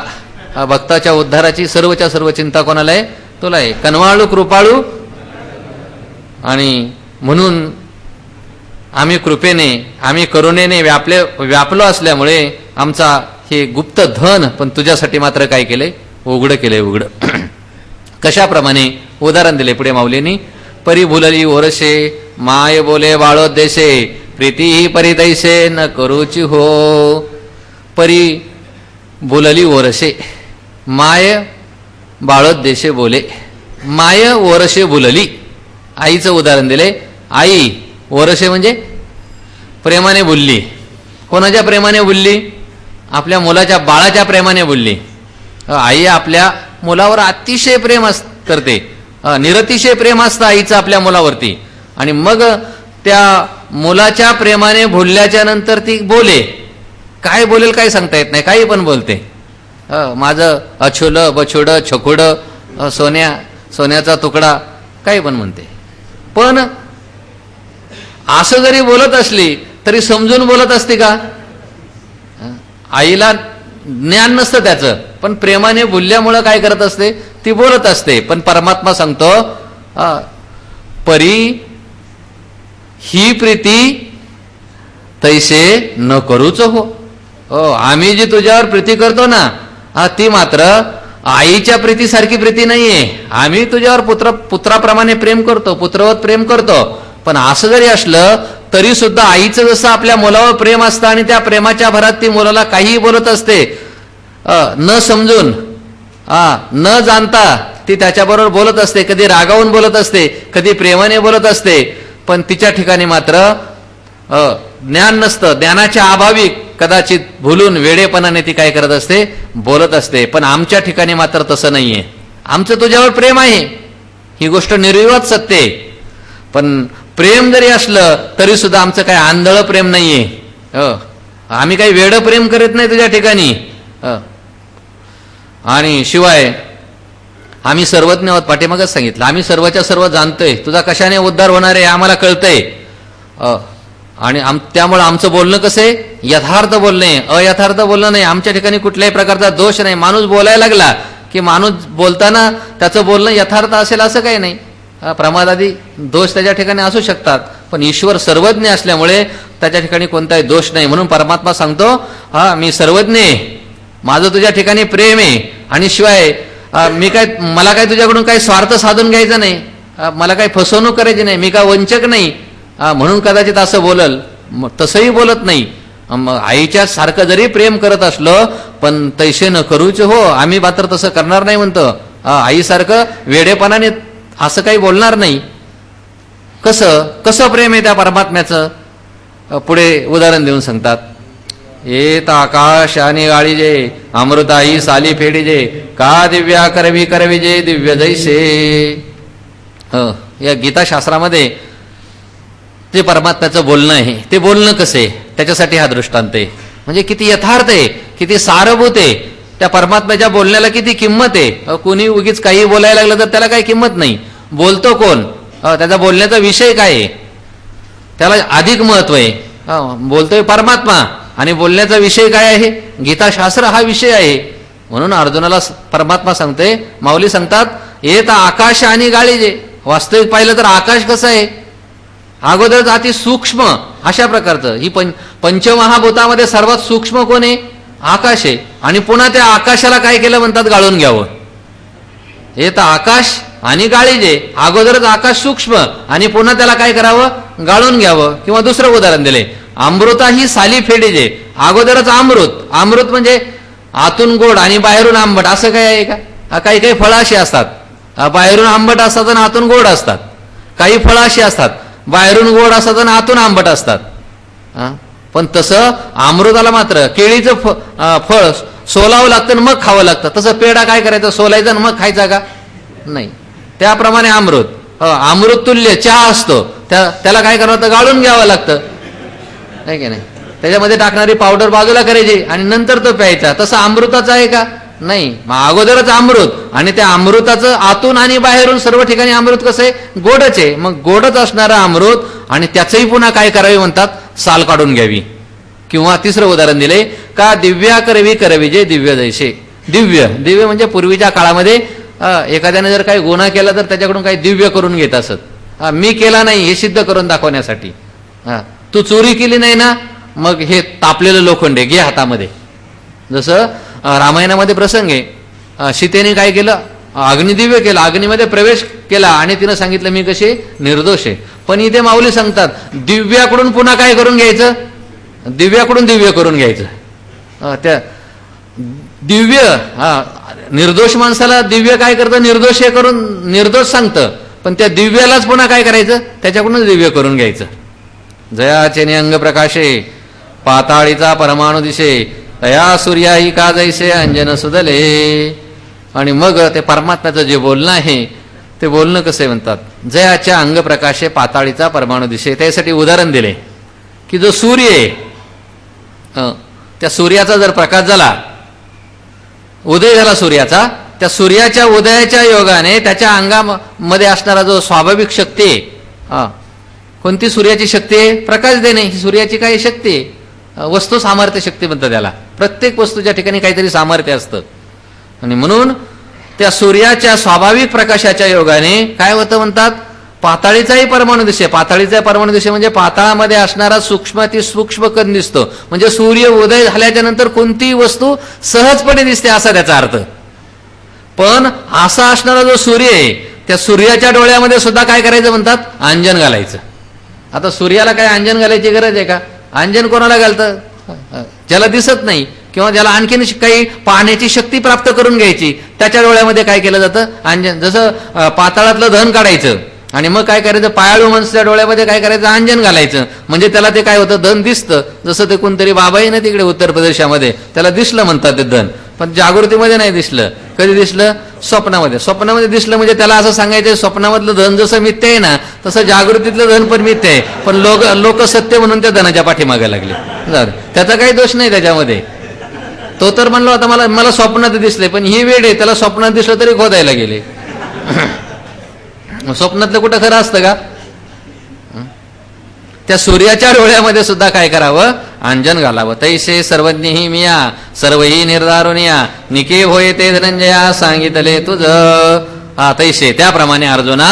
भक्ताच्या उद्धाराची सर्वच्या सर्व चिंता कोणाला आहे, तुला आहे. कनवाळू कृपाळू, आणि म्हणून आम्ही कृपेने, आम्ही करुणेने व्यापलो असल्यामुळे आमचा हे गुप्त धन पण तुझ्यासाठी मात्र काय केले, उघड केले, उघड. कशाप्रमाणे उदाहरण दिले पुढे माऊलींनी. परी भुलली ओरशे, माय बोले बाळोद्देशे, प्रीती ही परिदैसे न करूची हो. परी भुलली ओरशे, माय बाळोद्देशे बोले. माय ओरशे भुलली, आईचं उदाहरण दिले. आई ओरशे म्हणजे प्रेमाने बोलली. कोणाच्या प्रेमाने बोलली, आपल्या मुलाच्या बाळाच्या प्रेमाने बोलली. आई आपल्या मुलावर अतिशय प्रेम करते, निरतिशय प्रेम असतं आईचं आपल्या मुलावरती, आणि मग त्या मुलाच्या प्रेमाने बोलल्याच्या नंतर ती बोले. काय बोलेल काही सांगता येत नाही, काही पण बोलते. माझं अछोलं बछोडं छकुडं, सोन्याचा तुकडा, काही पण म्हणते. पण असं जरी बोलत असली तरी समजून बोलत असते का, आईला ज्ञान नसतं त्याचं, पण प्रेमाने बोलल्यामुळं काय करत असते, ती बोलत असते. पण परमात्मा सांगतो परी ही प्रीती तैसे न करूच हो. आम्ही जी तुझ्यावर प्रीती करतो ना, ती मात्र आईच्या प्रीतीसारखी प्रीती नाहीये. आम्ही तुझ्यावर पुत्राप्रमाणे प्रेम करतो, पुत्रवत प्रेम करतो. पण असं जरी असलं तरी सुद्धा आईचं जसं आपल्या मुलावर प्रेम असतं आणि त्या प्रेमाच्या भरात ती मुलाला काहीही बोलत असते, न समजून, न जाणता ती त्याच्याबरोबर बोलत असते. कधी रागावून बोलत असते, कधी प्रेमाने बोलत असते. पण तिच्या ठिकाणी मात्र ज्ञान नसतं, ज्ञानाच्या अभावी कदाचित भुलून वेडेपणाने ती काय करत असते, बोलत असते. पण आमच्या ठिकाणी मात्र तसं नाहीये. आमचं तुझ्यावर प्रेम आहे, ही गोष्ट निर्विवाद सत्य आहे. पण प्रेम जरी असलं तरी सुद्धा आमचं काय आंधळ प्रेम नाहीये. आम्ही काही वेडं प्रेम करत नाही तुझ्या ठिकाणी. आणि शिवाय आम्ही सर्वज्ञ आहोत, पाठीमागच सांगितलं. आम्ही सर्वच्या सर्व जाणतोय, तुझा कशाने उद्धार होणार आहे आम्हाला कळतंय. आणि त्यामुळे आमचं बोलणं कसं आहे, यथार्थ बोलणे, अयथार्थ बोलणं नाही. आमच्या ठिकाणी कुठल्याही प्रकारचा दोष नाही. माणूस बोलायला लागला की माणूस बोलताना त्याचं बोलणं यथार्थ असेल असं काही नाही. प्रमादादी दोष त्याच्या ठिकाणी असू शकतात, पण ईश्वर सर्वज्ञ असल्यामुळे त्याच्या ठिकाणी कोणताही दोष नाही. म्हणून परमात्मा सांगतो, मी सर्वज्ञ आहे, माझं तुझ्या ठिकाणी प्रेम आहे, आणि शिवाय मला काय तुझ्याकडून काही स्वार्थ साधून घ्यायचा नाही, मला काही फसवणूक करायची नाही, मी काय वंचक नाही. म्हणून कदाचित असं बोलल, तसंही बोलत नाही. आईच्या सारखं जरी प्रेम करत असलं पण तैसे न करूच हो, आम्ही मात्र तसं करणार नाही म्हणतो. आईसारखं वेडेपणाने असं काही बोलणार नाही. कसं प्रेम आहे त्या परमात्म्याचं, पुढे उदाहरण देऊन सांगतात. येत आकाश आणि गाळीजे, अमृताई साली फेडीजे, का दिव्या करवी दिव्य जैसे. या गीताशास्त्रामध्ये ते परमात्म्याचं बोलणं आहे. ते बोलणं कसं आहे त्याच्यासाठी हा दृष्टांत आहे. म्हणजे किती यथार्थ आहे, किती सारभूत आहे. त्या परमात्म्याच्या बोलण्याला किती किंमत आहे. कोणी उगीच काही बोलायला लागलं तर त्याला काही किंमत नाही. बोलतो कोण, त्याचा बोलण्याचा विषय काय आहे, त्याला अधिक महत्व आहे. बोलतोय परमात्मा आणि बोलण्याचा विषय काय आहे, गीताशास्त्र हा विषय आहे. म्हणून अर्जुनाला परमात्मा सांगते, माऊली सांगतात, येत आकाश आणि गाळीजे. वास्तविक पाहिलं तर आकाश कसं आहे, अगोदरच अति सूक्ष्म अशा प्रकारचं. ही पंचमहाभूतामध्ये सर्वात सूक्ष्म कोण आहे, आकाश आहे. आणि पुन्हा त्या आकाशाला काय केलं म्हणतात, गाळून घ्यावं. येत आकाश आणि गाळीजे. अगोदरच आकाश सूक्ष्म आणि पुन्हा त्याला काय करावं, गाळून घ्यावं. किंवा दुसरं उदाहरण दिले, अमृता ही साली फेडीजे. अगोदरच अमृत, अमृत म्हणजे आतून गोड आणि बाहेरून आंबट, असं काय आहे का? काही काही फळं अशी असतात, बाहेरून आंबट असतात आणि आतून गोड असतात. काही फळं अशी असतात, बाहेरून गोड असतात आणि आतून आंबट असतात. पण तसं अमृताला मात्र केळीचं फळ सोलावं लागतं आणि मग खावं लागतं. तसं पेढा काय करायचं, सोलायचं आणि मग खायचा का? नाही. त्याप्रमाणे अमृत, अमृत तुल्य चहा असतो, त्याला काय करावं लागतं, गाळून घ्यावं लागतं, नाही की नाही. त्याच्यामध्ये टाकणारी पावडर बाजूला करायची आणि नंतर तो प्यायचा. तसं अमृताचं आहे का? नाही. मग अगोदरच अमृत आणि त्या अमृताचं आतून आणि बाहेरून सर्व ठिकाणी अमृत कसं आहे, गोडच आहे. मग गोडच असणारं अमृत आणि त्याचंही पुन्हा काय करावे म्हणतात, साल काढून घ्यावी. किंवा तिसरं उदाहरण दिले का, दिव्या करवी करविजे दिव्य जैसे. दिव्य, दिव्य म्हणजे पूर्वीच्या काळामध्ये एखाद्याने जर काही गुन्हा केला तर त्याच्याकडून काही दिव्य करून घेत असत. मी केला नाही हे सिद्ध करून दाखवण्यासाठी. तू चोरी केली नाही ना, मग हे तापलेलं लोखंड घे हातामध्ये. जसं रामायणामध्ये प्रसंग आहे, सीतेने काय केलं, अग्निदिव्य केलं, अग्नीमध्ये प्रवेश केला आणि तिनं सांगितलं मी कशी निर्दोष आहे. पण इथे माऊली सांगतात दिव्याकडून पुन्हा काय करून घ्यायचं, दिव्याकडून दिव्य करून घ्यायचं. त्या दिव्य निर्दोष माणसाला दिव्य काय करतं, निर्दोष हे करून निर्दोष सांगतं, पण त्या दिव्यालाच पुन्हा काय करायचं, त्याच्याकडूनच दिव्य करून घ्यायचं. जयाचेने अंग प्रकाशे पाताळीचा परमाणू दिशे, तया सूर्याही का जैसे अंजन सुदले. आणि मग ते परमात्म्याचं जे बोलणं आहे ते बोलणं कसं म्हणतात, जयाच्या अंग प्रकाशे पाताळीचा परमाणू दिशे. त्यासाठी उदाहरण दिले की जो सूर्य आहे, त्या सूर्याचा जर प्रकाश झाला, उदय झाला सूर्याचा, त्या सूर्याच्या उदयाच्या योगाने त्याच्या अंगामध्ये असणारा जो स्वाभाविक शक्ती आहे, कोणती सूर्याची शक्ती आहे, प्रकाश देणे ही सूर्याची काही शक्ती आहे. वस्तू सामर्थ्य शक्ती म्हणतात त्याला. प्रत्येक वस्तूच्या ठिकाणी काहीतरी सामर्थ्य असतं आणि म्हणून त्या सूर्याच्या स्वाभाविक प्रकाशाच्या योगाने काय होतं म्हणतात, पाताळीचाही परमाणू दिशे. पाताळीचा परमाणू दिशे म्हणजे पाताळामध्ये असणारा सूक्ष्माती सूक्ष्म कण दिसतो. म्हणजे सूर्य उदय झाल्याच्या नंतर कोणतीही वस्तू सहजपणे दिसते असा त्याचा अर्थ. पण असा असणारा जो सूर्य आहे त्या सूर्याच्या डोळ्यामध्ये सुद्धा काय करायचं म्हणतात, अंजन घालायचं. आता सूर्याला काय अंजन घालायची गरज आहे का? अंजन कोणाला घालतं, ज्याला दिसत नाही किंवा ज्याला आणखीन काही पाहण्याची शक्ती प्राप्त करून घ्यायची, त्याच्या डोळ्यामध्ये काय केलं जातं, अंजन. जसं पाताळातलं धन काढायचं आणि मग काय करायचं, पायाळू माणसाच्या डोळ्यामध्ये काय करायचं, अंजन घालायचं. म्हणजे त्याला ते काय होतं, धन दिसतं. जसं ते कोणतरी बाबा आहे ना तिकडे उत्तर प्रदेशामध्ये, त्याला दिसलं म्हणतात ते धन, पण जागृतीमध्ये नाही दिसलं. कधी दिसलं, स्वप्नामध्ये. स्वप्नामध्ये दिसलं म्हणजे त्याला असं सांगायचं स्वप्नामधलं धन जसं मिथ्य आहे ना तसं जागृतीतलं धन पण मिथ्य आहे. पण लोक सत्य म्हणून त्या धनाच्या पाठीमागे लागले. त्याचा काही दोष नाही त्याच्यामध्ये. तो तर म्हणलो आता मला स्वप्नात दिसले, पण ही वेळ आहे, त्याला स्वप्नात दिसलं तरी खोदायला गेले. स्वप्नातलं कुठं खरं असतं का? त्या सूर्याच्या डोळ्यामध्ये सुद्धा काय करावं, अंजन घालावं. तैसे सर्वज्ञ ही मिया सर्वही निर्धारुनिया निके होय ते धनंजया सांगितले तुझ. तैसे त्याप्रमाणे अर्जुना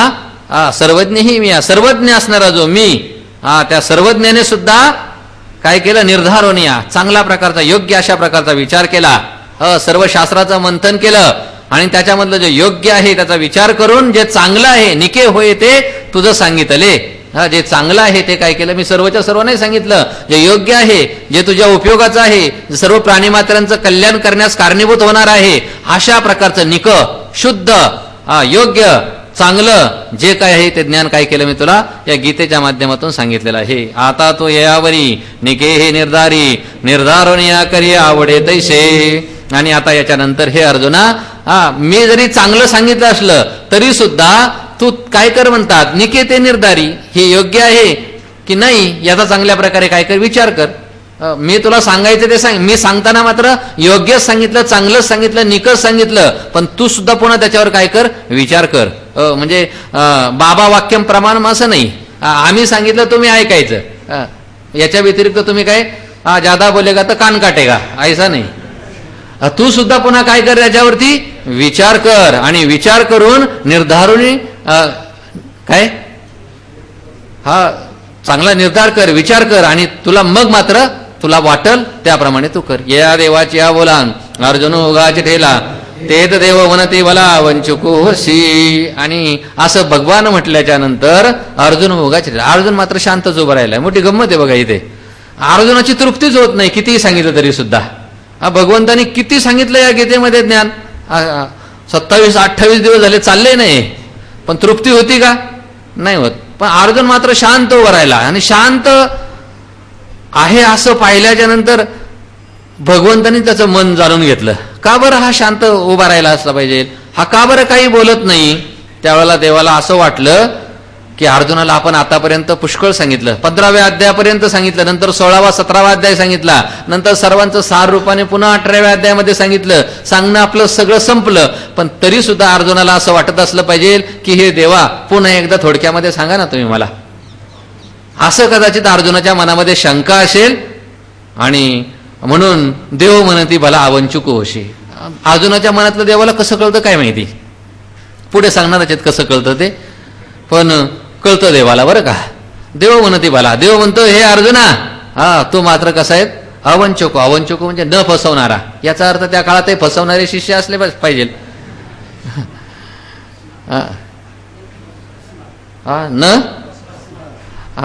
सर्वज्ञ ही मिया, सर्वज्ञ असणारा जो मी, त्या सर्वज्ञाने सुद्धा काय केलं, निर्धारुनिया चांगला प्रकारचा योग्य अशा प्रकारचा विचार केला. सर्व शास्त्राचं मंथन केलं आणि त्याच्यामधलं जे योग्य आहे त्याचा विचार करून जे चांगलं आहे निके होय ते तुझं सांगितले. जे चांगलं आहे ते काय केलं, मी सर्वच्या सर्व नाही सांगितलं. जे योग्य आहे, जे तुझ्या उपयोगाचं आहे, सर्व प्राणीमात्रांचं कल्याण करण्यास कारणीभूत होणार आहे, अशा प्रकारचं निक शुद्ध योग्य चांगलं जे काय आहे ते ज्ञान काय केलं मी तुला या गीतेच्या माध्यमातून सांगितलेलं आहे. आता तो यावरी निके हे निर्धारी निर्धारून या करी आवडे तैसे. आणि आता याच्यानंतर हे अर्जुना, मी जरी चांगलं सांगितलं असलं तरी सुद्धा तू काय कर म्हणतात, निके ते निर्धारी, हे योग्य आहे की नाही याचा चांगल्या प्रकारे काय कर, विचार कर. मी तुला सांगायचं ते सांग. मी सांगताना मात्र योग्यच सांगितलं, चांगलंच सांगितलं, निकच सांगितलं, पण तू सुद्धा पुन्हा त्याच्यावर काय कर, विचार कर. म्हणजे बाबा वाक्यम प्रमाण असं नाही, आम्ही सांगितलं तुम्ही ऐकायचं, याच्या व्यतिरिक्त तुम्ही काय जादा बोलेगा तर कान काटेगा ऐसा नाही. तू सुद्धा पुन्हा काय कर, याच्यावरती विचार कर आणि विचार करून निर्धारून काय चांगला निर्धार कर, विचार कर आणि तुला मग मात्र तुला वाटल त्याप्रमाणे तू कर. या देवाची या बोलान अर्जुन उगाच ठेला तेत देव वनती भला वंचुकोशी. आणि असं भगवान म्हटल्याच्या नंतर अर्जुन भोगाचे. अर्जुन मात्र शांतच उभा राहिलाय. मोठी गंमत आहे बघा इथे. अर्जुनाची तृप्तीच होत नाही कितीही सांगितलं तरी सुद्धा. भगवंतानी किती सांगितलं या गीतेमध्ये ज्ञान. 27-28 दिवस झाले चालले नाही, पण तृप्ती होती का? नाही होत. पण अर्जुन मात्र शांत उभा राहिला. आणि शांत आहे असं पाहिल्याच्या नंतर भगवंतानी त्याचं मन जाणून घेतलं. का बरं हा शांत उभा राहिला असला पाहिजे, हा का बरं काही बोलत नाही. त्यावेळेला देवाला असं वाटलं की अर्जुनाला आपण आतापर्यंत पुष्कळ सांगितलं. 15व्या अध्यायापर्यंत सांगितलं, नंतर 16वा 17वा अध्याय सांगितला, नंतर सर्वांचं सार रूपाने पुन्हा 18व्या अध्यायामध्ये सांगितलं. सांगणं आपलं सगळं संपलं. पण तरी सुद्धा अर्जुनाला असं वाटत असलं पाहिजे की हे देवा पुन्हा एकदा थोडक्यामध्ये सांगा ना तुम्ही मला. असं कदाचित अर्जुनाच्या मनामध्ये शंका असेल. आणि म्हणून देव म्हणती भला अवंचुक होशी. अर्जुनाच्या मनातलं देवाला कसं कळतं काय माहिती, पुढे सांगणार आहेत कसं कळतं ते, पण कळतं देवाला बरं का. देव म्हणती भला. देव म्हणतो हे अर्जुना, तू मात्र कसा आहे अवंचको. अवंचको म्हणजे न फसवणारा. याचा अर्थ त्या काळात फसवणारे शिष्य असले पाहिजे.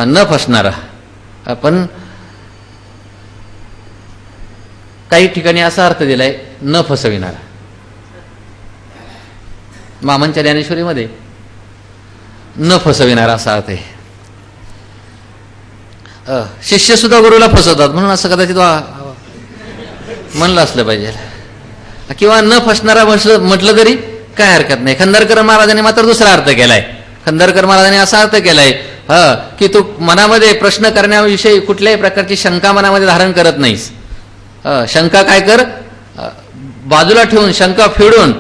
न फसणारा. पण काही ठिकाणी असा अर्थ दिलाय न फसविणारा. मामांच्या ज्ञानेश्वरीमध्ये न फसविणारा असा अर्थ आहे. शिष्य सुद्धा गुरुला फसवतात म्हणून असं कदाचित म्हणलं असलं पाहिजे. किंवा न फसणारा म्हटलं तरी काय हरकत नाही. खंदारकर महाराजांनी मात्र दुसरा अर्थ केलाय. खंदारकर महाराजांनी असा अर्थ केलाय की तू मनामध्ये प्रश्न करण्याविषयी कुठल्याही प्रकारची शंका मनामध्ये धारण करत नाहीस. शंका काय कर, बाजूला ठेवून शंका फेडून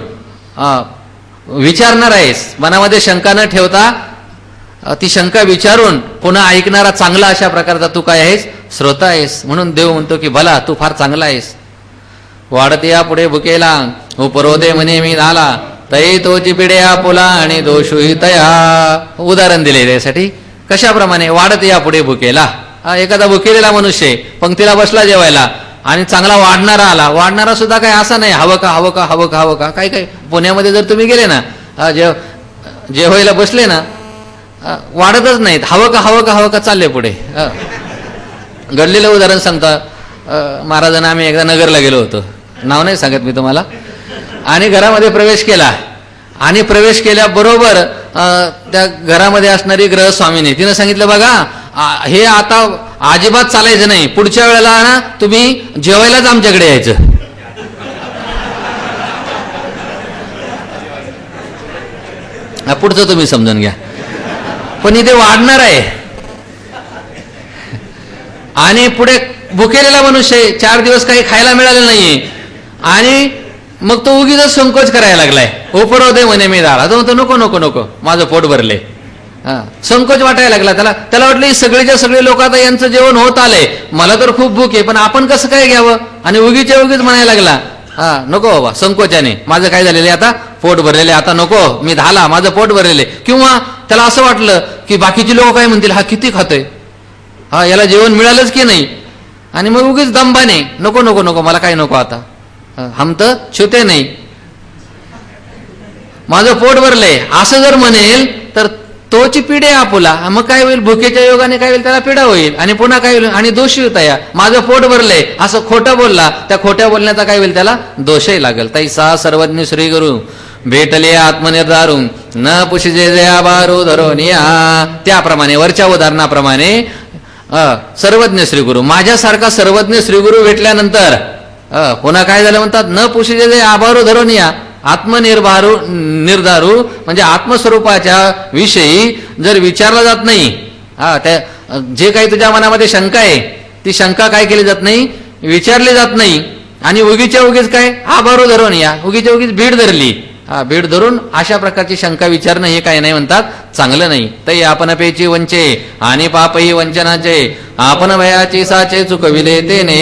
विचारणार आहेस. मनामध्ये शंका न ठेवता ती शंका विचारून पुन्हा ऐकणारा चांगला अशा प्रकारचा तू काय आहेस, श्रोता आहेस. म्हणून देव म्हणतो की भला तू फार चांगला आहेस. वाढत या पुढे भुकेला उपरोदे म्हणे मी झाला तै तोची पिढे आपुला आणि दोषुही तया. उदाहरण दिले त्यासाठी. कशाप्रमाणे? वाढत या पुढे भुकेला. एखादा भुकेलेला मनुष्य पंक्तीला बसला जेवायला आणि चांगला वाढणारा आला. वाढणारा सुद्धा काय असा नाही हवं का हवं का हवं का हवं का. काय काय पुण्यामध्ये जर तुम्ही गेले ना जेवायला बसले ना वाढतच नाहीत. हवं का हवं का हवं का चालले पुढे. घडलेलं उदाहरण सांगता. महाराजांना आम्ही एकदा नगरला गेलो होतो, नाव नाही सांगत मी तुम्हाला. आणि घरामध्ये प्रवेश केला आणि प्रवेश केल्याबरोबर त्या घरामध्ये असणारी गृहस्वामीने तिनं सांगितलं बघा हे आता अजिबात चालायचं नाही, पुढच्या वेळेला ना तुम्ही जेवायलाच आमच्याकडे यायचं. पुढचं तुम्ही समजून घ्या. पण इथे वाढणार आहे आणि पुढे भुकेलेला मनुष्य 4 दिवस काही खायला मिळालं नाहीये आणि मग तो उगीच संकोच करायला लागलाय. उपरोदे म्हणे मी झाला. तो म्हणतो नको नको नको माझं पोट भरले. संकोच वाटायला लागला त्याला वाटलं सगळेच्या सगळे लोक आता यांचं जेवण होत आलंय, मला तर खूप भूक आहे पण आपण कसं काय घ्यावं. आणि उगीच्या उगीच म्हणायला लागला नको बाबा संकोचाने माझं काय झालेलं आहे आता पोट भरलेले, आता नको मी झाला माझं पोट भरलेले. किंवा त्याला असं वाटलं की बाकीचे लोक काय म्हणतील हा किती खातोय, याला जेवण मिळालंच की नाही. आणि मग उगीच दंबाने नको नको नको मला काय नको आता हम तर छुते नाही माझं पोट भरलंय असं जर म्हणेल तर तोची पिढे आपुला. मग काय होईल, भुकेच्या योगाने काय होईल त्याला पिढा होईल आणि पुन्हा काय होईल आणि दोषी होता. या माझं पोट भरलंय असं खोटं बोलला, त्या खोट्या बोलण्याचा काय होईल त्याला दोषही लागेल. तैसा सर्वज्ञ श्री गुरु भेटले आत्मनिर्धारू न पुषजे जया बारू धरोनिया. त्याप्रमाणे वरच्या उदाहरणाप्रमाणे सर्वज्ञ श्री गुरु माझ्यासारखा सर्वज्ञ श्री गुरु भेटल्यानंतर पुन्हा काय झालं म्हणतात न पुषजे जय आभारू धरोनिया. निर्धारू म्हणजे आत्मस्वरूपाच्या विषयी जर विचारला जात नाही, त्या जे काही तुझ्या मनामध्ये शंका आहे ती शंका काय केली जात नाही, विचारली जात नाही. आणि उगीच्या उगीच काय आभारू धरून या उगीच्या उगीच भीड धरली, भीड धरून अशा प्रकारची शंका विचारणं हे काय नाही म्हणतात चांगलं नाही. तै आपण पेची वंचे आणि पापही वंचनाचे आपण वयाची साचे चुकविले तेने.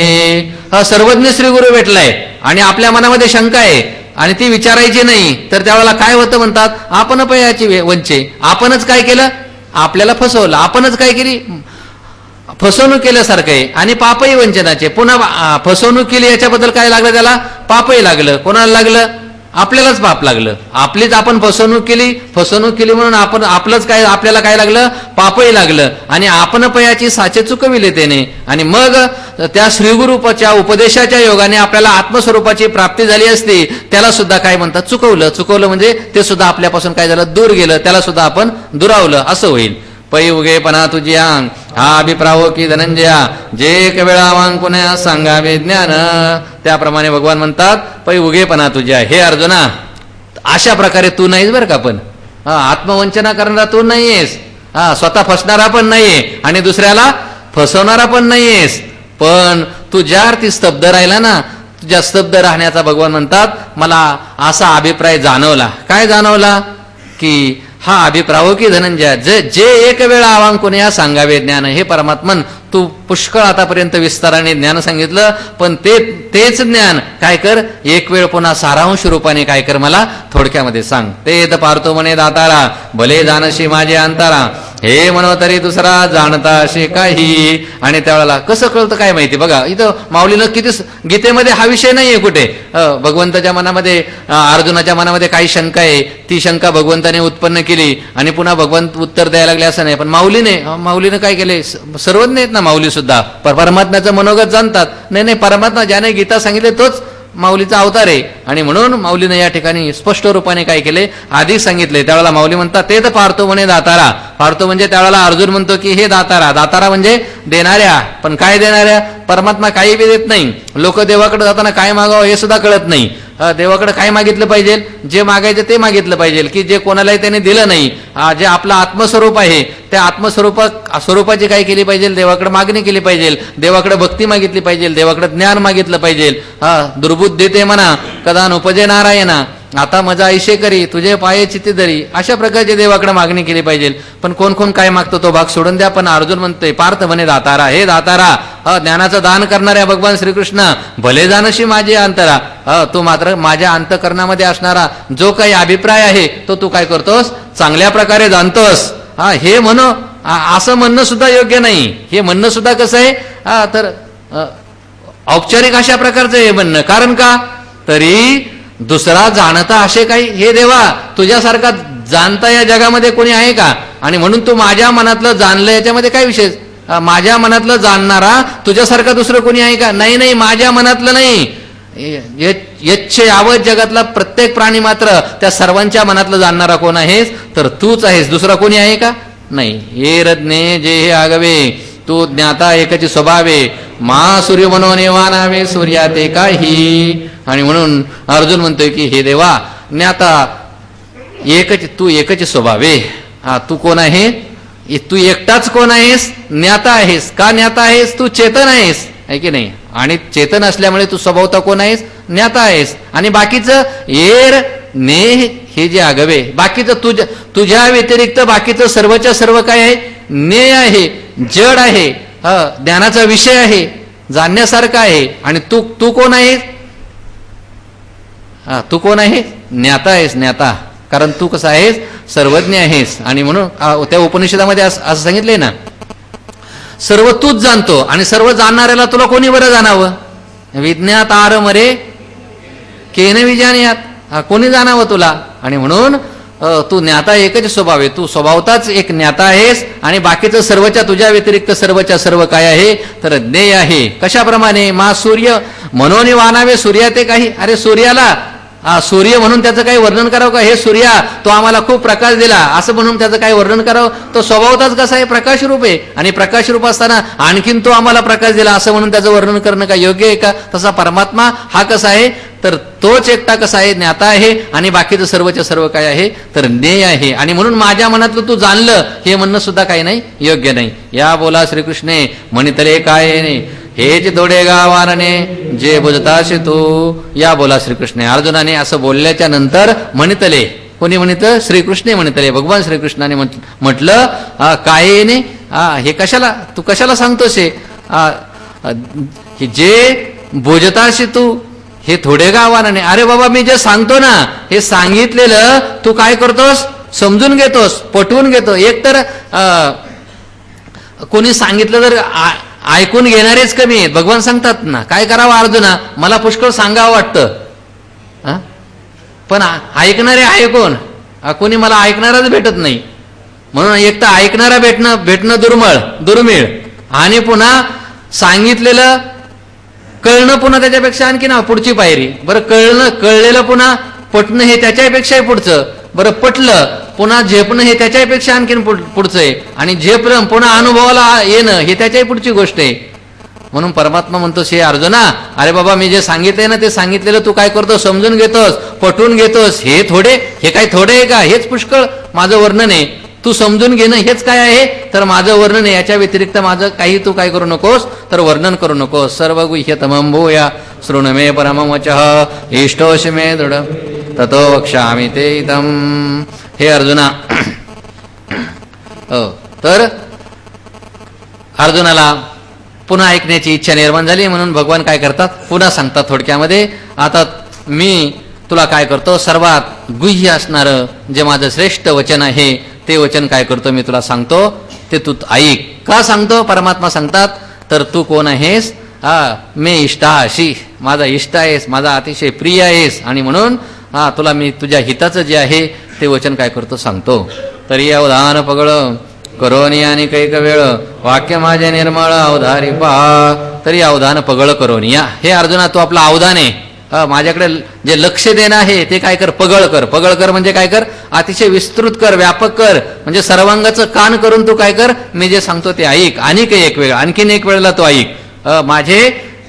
सर्वज्ञ श्री गुरु भेटलाय आणि आपल्या मनामध्ये शंका आहे आणि ती विचारायची नाही तर त्यावेळेला काय होतं म्हणतात आपण पयाची वंचे. आपणच काय केलं, आपल्याला फसवलं, आपणच काय केली फसवणूक केल्यासारखं आहे. आणि पापही वंचनाचे पुन्हा फसवणूक केली याच्याबद्दल काय लागलं त्याला पापही लागलं. कोणाला लागलं आपल्यालाच पाप लागलं. आपलीच आपण फसवणूक केली म्हणून आपण आपलंच काय आपल्याला काय लागलं, पापही लागलं. आणि आपण पयाची साचे चुकविले त्याने. आणि मग त्या श्रीगुरूच्या उपदेशाच्या योगाने आपल्याला आत्मस्वरूपाची प्राप्ती झाली असती, त्याला सुद्धा काय म्हणतात, चुकवलं म्हणजे ते सुद्धा आपल्यापासून काय झालं, दूर गेलं, त्याला सुद्धा आपण दुरावलं असं होईल. पै उगेपणा तुझी आंग हा अभिप्रावो की धनंजया, जे एक वेळा वांग पुन्हा सांगावे ज्ञान. त्याप्रमाणे भगवान म्हणतात पै उगेपणा तुझ्या, हे अर्जुना अशा प्रकारे तू नाहीस बरं का. पण आत्मवंचना करणारा तू नाहीयेस, स्वतः फसणारा पण नाहीये आणि दुसऱ्याला फसवणारा पण नाहीयेस. पण तू ज्या अर्थी स्तब्ध राहिला ना, तुझ्या स्तब्ध राहण्याचा भगवान म्हणतात मला असा अभिप्राय जाणवला. काय जाणवला की हा अभिप्राव की धनंजय, जे एक वेळा आवांकुने सांगावे ज्ञान. हे परमात्मन तू पुष्कळ आतापर्यंत विस्ताराने ज्ञान सांगितलं, पण तेच ज्ञान काय कर, एक वेळ पुन्हा सारांश रूपाने काय कर, मला थोडक्यामध्ये सांग. ते पारतो म्हणे दातारा, भले जाणशी माझे अंतारा, हे म्हणो तरी दुसरा जाणता असे काही. आणि त्यावेळेला कसं कळतं काय माहिती. बघा इथं माऊलीनं किती, गीतेमध्ये हा विषय नाहीये कुठे. भगवंताच्या मनामध्ये, अर्जुनाच्या मनामध्ये काही शंका आहे, ती शंका भगवंताने उत्पन्न केली आणि पुन्हा भगवंत उत्तर द्यायला लागले असं नाही. पण माऊलीने काय केले, सर्वज्ञ आहेत ना माऊली सुद्धा, परमात्म्याचं मनोगत जाणतात. नाही परमात्मा ज्याने गीता सांगितले तोच माऊलीचा अवतार आहे. आणि म्हणून माऊलीने या ठिकाणी स्पष्ट रूपाने काय केले, आधी सांगितले. त्यावेळेला माऊली म्हणतात ते तर पारतो म्हणे दातारा. पारतो म्हणजे त्यावेळेला अर्जुन म्हणतो की हे दातारा म्हणजे देणाऱ्या. पण काय देणाऱ्या, परमात्मा काही बी देत नाही. लोक देवाकडे जाताना काय मागावं हे सुद्धा कळत नाही. देवाकडे काय मागितलं पाहिजे, जे मागायचं ते मागितलं पाहिजे, की जे कोणालाही त्याने दिलं नाही. जे आपलं आत्मस्वरूप आहे त्या स्वरूपाची काय केली पाहिजे, देवाकडे मागणी केली पाहिजे, देवाकडे भक्ती मागितली पाहिजे, देवाकडे ज्ञान मागितलं पाहिजे. दुर्बुद्धी ते म्हणा कदा उपजे नारायणा, आता मजा ऐशे करी तुझे पाये चित्ती धरी, अशा प्रकारची देवाकडे मागणी केली पाहिजे. पण कोण काय मागतो तो भाग सोडून द्या. पण अर्जुन म्हणतोय पार्थ म्हणे दातारा, हे दातारा, ज्ञानाचं दान करणाऱ्या भगवान श्रीकृष्ण, भले जाणशी माझे अंतरा, तू मात्र माझ्या अंतकरणामध्ये असणारा जो काही अभिप्राय आहे तो तू काय करतोस, चांगल्या प्रकारे जाणतोस. हे म्हणो असं म्हणणं सुद्धा योग्य नाही. हे म्हणणं सुद्धा कसं आहे, तर औपचारिक अशा प्रकारचं हे म्हणणं. कारण का, तरी दुसरा जाणता असे काही, हे देवा तुझ्यासारखा जाणता या जगामध्ये कोणी आहे का. आणि म्हणून तू माझ्या मनातलं जाणलं, याच्यामध्ये काय विशेष, माझ्या मनातलं जाणणारा तुझ्यासारखा दुसरं कोणी आहे का. नाही माझ्या मनातलं नाही, यच्छ यावत जगातला प्रत्येक प्राणी मात्र त्या सर्वांच्या मनातलं जाणणारा कोण आहेस, तर तूच आहेस. दुसरा कोणी आहे का, नाही. हे रत्ने जे हे आगवे, तू ज्ञाता एकची स्वभावे, मा सूर्य म्हणून वानावे सूर्या ते काही. आणि म्हणून अर्जुन म्हणतोय की हे देवा ज्ञाता तू एकच स्वभावे. तू कोण आहे, तू एकटाच कोण आहेस, ज्ञाता आहेस. का ज्ञाता आहेस, तू चेतन आहेस, आहे की नाही. आणि चेतन असल्यामुळे तू स्वभावता कोण आहेस, ज्ञाता आहेस. आणि बाकीचं एर नेह हे जे आगवे, बाकीचं तुझ्या व्यतिरिक्त बाकीचं सर्वच्या सर्व काय आहे, नेय आहे, जड आहे, ज्ञानाचा विषय आहे, जाणण्यासारखा आहे. आणि तू कोण आहेस, तू कोण आहे, ज्ञाता आहेस, ज्ञाता. कारण तू कसं आहेस, सर्वज्ञ आहेस. आणि म्हणून त्या उपनिषदामध्ये असं सांगितलंय ना, सर्व तूच जाणतो आणि सर्व जाणणाऱ्याला तुला कोणी बरं जाणावं. विज्ञात आरमरे केन विजानियात, कोणी जाणावं तुला. आणि म्हणून तू ज्ञाता एकच स्वभाव आहे, तू स्वभावताच एक ज्ञाता आहेस. आणि बाकीचं सर्वच्या तुझ्या व्यतिरिक्त सर्वच्या सर्व काय आहे, तर ज्ञेय आहे. कशाप्रमाणे, मा सूर्य मनोनी वानावे सूर्या ते काही. अरे सूर्याला सूर्य म्हणून त्याचं काही वर्णन करावं का, हे सूर्या तो आम्हाला खूप प्रकाश दिला असं म्हणून त्याचं काही वर्णन करावं. तो स्वभावताच कसा आहे, प्रकाश रूप आहे. आणि प्रकाश रूप असताना आणखीन तो आम्हाला प्रकाश दिला असं म्हणून त्याचं वर्णन करणं काय योग्य आहे का. तसा परमात्मा हा कसा आहे, तर तोच एकटा कसा आहे, ज्ञाता आहे. आणि बाकीचं सर्वच्या सर्व काय आहे, तर ज्ञेय आहे. आणि म्हणून माझ्या मनातलं तू जाणलं हे म्हणणं सुद्धा काही नाही, योग्य नाही. या बोला श्रीकृष्णे म्हणितले काय नाही, हेच दोडे गावाने जे बुजताशे तू. या बोला श्रीकृष्ण. अर्जुनाने असं बोलल्याच्या नंतर म्हणितले, कोणी म्हणित, श्रीकृष्णे म्हणितले, भगवान श्रीकृष्णाने म्हटलं काय ने, हे कशाला, तू कशाला सांगतोस हे जे बुजताशे तू, हे थोडे गावाने. अरे बाबा मी जे सांगतो ना, हे सांगितलेलं तू काय करतोस, समजून घेतोस, पटवून घेतो. एक तर कोणी सांगितलं तर ऐकून घेणारेच कमी आहेत. भगवान सांगतात ना, काय करावं अर्जुना, मला पुष्कळ सांगावं वाटतं, पण ऐकणारे आहे कोण? कोणी मला ऐकणाराच भेटत नाही. म्हणून एक तर ऐकणारा भेटणं दुर्मिळ आणि पुन्हा सांगितलेलं कळणं पुन्हा त्याच्यापेक्षा आणखी ना पुढची पायरी. बरं कळलेलं पुन्हा पटणं हे त्याच्यापेक्षाही पुढचं. बरं पटलं पुन्हा झेपणं हे त्याच्यापेक्षा आणखीन पुढचं आहे. आणि झेपणं पुन्हा अनुभवाला येणं हे त्याच्याही पुढची गोष्ट आहे. म्हणून परमात्मा म्हणतो, हे अर्जुना, अरे बाबा मी जे सांगितलंय ना ते सांगितलेलं तू काय करतो? समजून घेतोस, पटवून घेतोस. हे काही थोडे आहे का? हेच पुष्कळ माझं वर्णन आहे. तू समजून घेणं हेच काय आहे? तर माझं वर्णन आहे. याच्या व्यतिरिक्त माझं काही तू काय करू नकोस, तर वर्णन करू नकोस. सर्व गुह्यतमं भूया शृणुमे परमं वचः इष्टोषि मे दृढ ततो वक्ष्यामि ते इदं. हे अर्जुना, तर अर्जुनाला पुन्हा ऐकण्याची इच्छा निर्माण झाली. म्हणून भगवान काय करतात? पुन्हा सांगतात थोडक्यामध्ये, आता मी तुला काय करतो, सर्वात गुह्य असणारं जे माझं श्रेष्ठ वचन आहे ते वचन काय करतो मी तुला सांगतो, ते तू ऐक. का सांगतो? परमात्मा सांगतात, तर तू कोण आहेस? मे इष्टाशी, माझा इष्ट आहेस, माझा अतिशय प्रिय आहेस. आणि म्हणून तुला मी तुझ्या हिताचं जे आहे ते वचन काय करतो सांगतो. तरी अवधान पगळ करोनी आणि कैक वेळ वाक्य माझे निर्मळ अवधारी पहा. तरी अवधान पगळ करोनिया. हे अर्जुना, तू आपला अवधान आहे, माझ्याकडे जे लक्ष देणं आहे ते काय कर? पगळ कर. पगळ कर म्हणजे काय कर? अतिशय विस्तृत कर, व्यापक कर. म्हणजे सर्वांगाचं कान करून तू काय कर? मी जे सांगतो ते ऐक. आणखीन एक वेळेला तू ऐक. माझे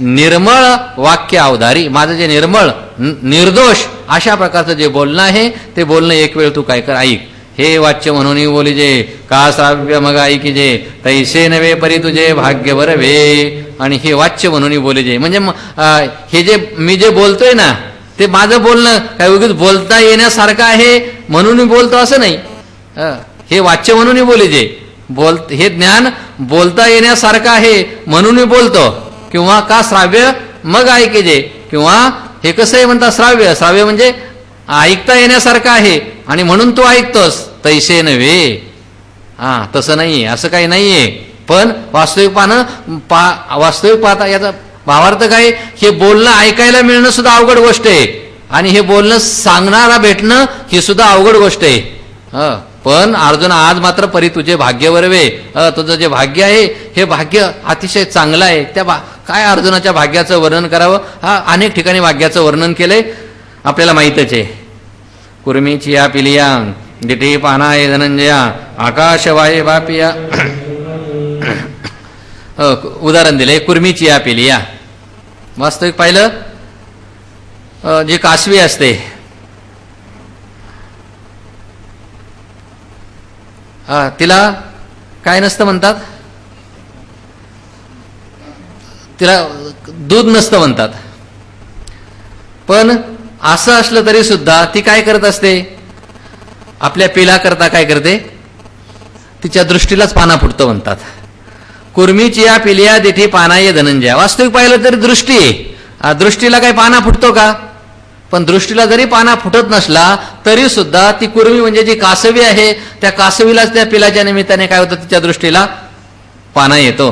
निर्मळ वाक्य अवधारी, माझं जे निर्मळ निर्दोष अशा प्रकारचं जे बोलणं आहे ते बोलणं एक वेळ तू काय कर? ऐक. हे वाच्य म्हणून बोलिजे का श्राव्य मग ऐकी जे तैसे नव्हे परी तुझे भाग्य बरवे. आणि हे वाच्य म्हणून बोलिजे म्हणजे हे जे मी जे बोलतोय ना ते माझं बोलणं काय उगीच बोलता येण्यासारखं आहे म्हणून बोलतो असं नाही. हे वाच्य म्हणून बोलिजे, हे ज्ञान बोलता येण्यासारखं आहे म्हणून बोलतो. किंवा का श्राव्य मग ऐके जे, किंवा हे कसं आहे म्हणतात श्राव्य म्हणजे ऐकता येण्यासारखं आहे आणि म्हणून तू ऐकतोस. तैसे नव्हे, तसं नाहीये, असं काही नाहीये. पण वास्तविक पाहता याचा भावार्थ काय? हे बोलणं ऐकायला मिळणं सुद्धा अवघड गोष्ट आहे आणि हे बोलणं सांगणारा भेटणं ही सुद्धा अवघड गोष्ट आहे. पण अर्जुन आज मात्र परी तुझे भाग्य वरवे, तुझं जे भाग्य आहे हे भाग्य अतिशय चांगलं आहे. त्या काय अर्जुनाच्या भाग्याचं वर्णन करावं? अनेक ठिकाणी भाग्याचं वर्णन केलंय, आपल्याला माहितच आहे. कुर्मीची या पिलिया दिठी पानाय धनंजया आकाशवाये बापिया. उदाहरण दिले कुर्मीची या पिलिया. वास्तविक पाहिलं जी कासवी असते तिला काय नसतं म्हणतात? तिला दूध नसतं म्हणतात. पण असं असलं तरी सुद्धा ती काय करत असते? आपल्या पिला करता काय करते? तिच्या दृष्टीलाच पाना फुटतं म्हणतात. कुर्मीची या पिलिया दिठी पानाय धनंजया. वास्तविक पाहिलं तरी दृष्टी आहे, दृष्टीला काही पाना फुटतो का? पण दृष्टीला जरी पाना फुटत नसला तरी सुद्धा ती कुर्मी म्हणजे जी कासवी आहे त्या कासवीलाच त्या पिलाच्या निमित्ताने काय होतं? तिच्या दृष्टीला पाना येतो.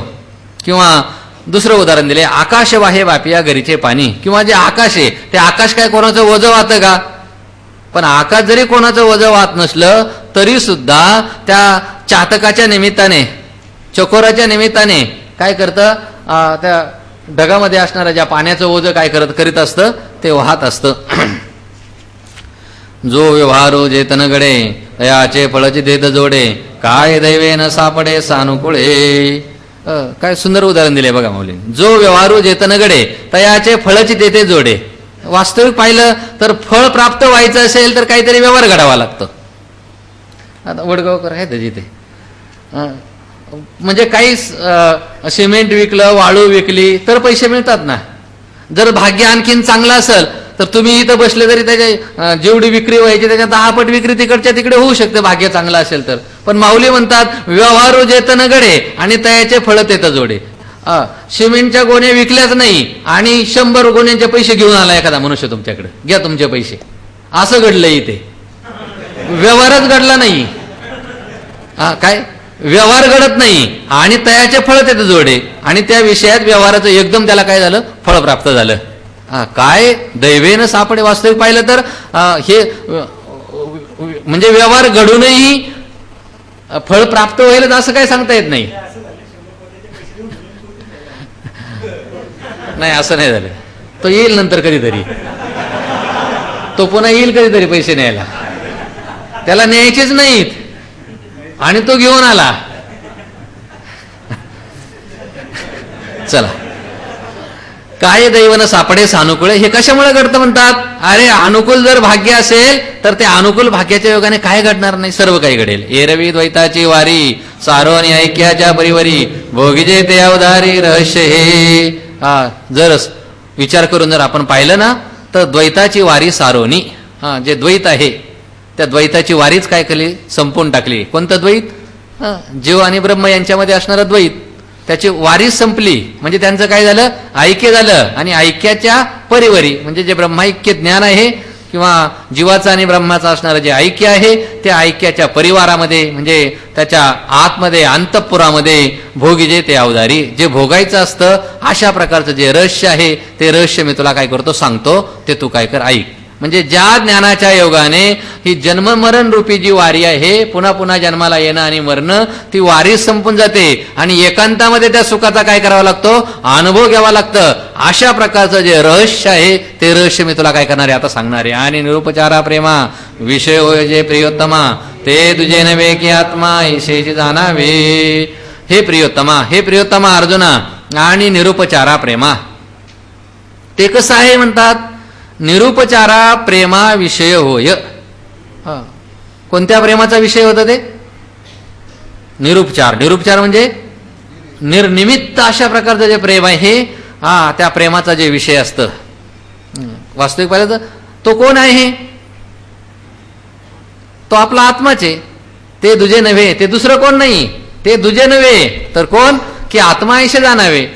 किंवा दुसरं उदाहरण दिले आकाशवाहे वापिया घरीचे पाणी. किंवा जे आकाश आहे ते आकाश काय कोणाचं वजं वाहतं का? पण आकाश जरी कोणाचं वजं वाहत नसलं तरी सुद्धा त्या चातकाच्या निमित्ताने, चकोराच्या निमित्ताने काय करतं? त्या ढगामध्ये असणाऱ्या ज्या पाण्याचं ओझं काय करीत असतं? ते वाहत असतं. जो व्यवहारो जेतन घडे तयाचे फळची देत जोडे काय दैवे न सापडे सानुकुळे. काय सुंदर उदाहरण दिले बघा माऊलींनी. जो व्यवहारो जेतन घडे तयाचे फळची देते जोडे. वास्तविक पाहिलं तर फळ प्राप्त व्हायचं असेल तर काहीतरी व्यवहार घडावा लागतो. आता वडगावकर आहे त्याची ते म्हणजे काही सिमेंट विकलं, वाळू विकली तर पैसे मिळतात ना. जर भाग्य आणखीन चांगलं असेल तर तुम्ही इथं बसले तरी त्याच्या जेवढी विक्री व्हायची त्याच्या 10 पट विक्री तिकडच्या तिकडे होऊ शकते भाग्य चांगलं असेल तर. पण माऊली म्हणतात व्यवहारो जेतन घडे आणि तयाचे फळ तेथ जोडे. सिमेंटच्या गोण्या विकल्याच नाही आणि 100 गोण्यांचे पैसे घेऊन आला एखादा मनुष्य तुमच्याकडे, घ्या तुमचे पैसे, असं घडलं इथे. व्यवहारच घडला नाही. काय व्यवहार घडत नाही आणि तयाचे फळ तेथ जोडे आणि त्या विषयात व्यवहाराचं एकदम त्याला काय झालं? फळ प्राप्त झालं. काय दैवेनं सापडे. वास्तविक पाहिलं तर हे म्हणजे व्यवहार घडूनही फळ प्राप्त होईल असं काय सांगता येत नाही. नाही असं नाही झालं. तो येईल नंतर कधीतरी, तो पुन्हा येईल कधीतरी पैसे न्यायला. त्याला न्यायचेच नाहीत आणि तो घेऊन आला. चला, काय दैवन सापडे सानुकूळ. हे कशामुळे घडतं म्हणतात. अरे अनुकूल जर भाग्य असेल तर ते अनुकूल भाग्याच्या योगाने काय घडणार नाही, सर्व काही घडेल. एरवी द्वैताची वारी सारोनी ऐक्याच्या परिवारी भोगीजे ते अवधारी रहस्य हे. जर विचार करून जर आपण पाहिलं ना तर द्वैताची वारी सारोनी, जे द्वैत आहे त्या द्वैताची वारीच काय केली, संपून टाकली. कोणतं द्वैत. जीव आणि ब्रह्म यांच्यामध्ये असणारं द्वैत, त्याची वारीच संपली. म्हणजे त्यांचं काय झालं, ऐक्य झालं. आणि ऐक्याच्या परिवारी म्हणजे जे ब्रह्मैक्य ज्ञान आहे किंवा जीवाचं आणि ब्रह्माचं असणारं जे ऐक्य आहे त्या ऐक्याच्या परिवारामध्ये म्हणजे त्याच्या आतमध्ये अंतःपुरामध्ये भोगीजे ते अवधारी, जे भोगायचं असतं अशा प्रकारचं जे रहस्य आहे ते रहस्य मी तुला काय करतो सांगतो, ते तू काय कर ऐक. म्हणजे ज्या ज्ञानाच्या योगाने ही जन्म मरण रूपी जी वारी आहे, पुन्हा पुन्हा जन्माला येणं आणि मरणं, ती वारीच संपून जाते आणि एकांतामध्ये त्या सुखाचा काय करावा लागतो, अनुभव घ्यावा लागतं. अशा प्रकारचं जे रहस्य आहे ते रहस्य मी तुला काय करणार आहे आता सांगणार आहे. आणि निरुपचारा प्रेमा विषय होय जे प्रियोत्तमा, ते तुझे नव्हे की आत्मा ऐशेची जाणावे. हे प्रियोत्तमा अर्जुना, आणि निरुपचारा प्रेमा ते कसं आहे म्हणतात. निरुपचारा प्रेमा विषय होय. कोणत्या प्रेमाचा विषय होता ते, निरुपचार. निरुपचार म्हणजे निर्निमित्त अशा प्रकारचं जे प्रेम आहे त्या प्रेमाचा जे विषय असतं. वास्तविक पाहिलं तर तो कोण आहे, तो आपला आत्माच आहे. ते दुजे नव्हे, ते दुसरं कोण नाही. ते दुजे नव्हे तर कोण, की आत्मा ऐशे जाणावे.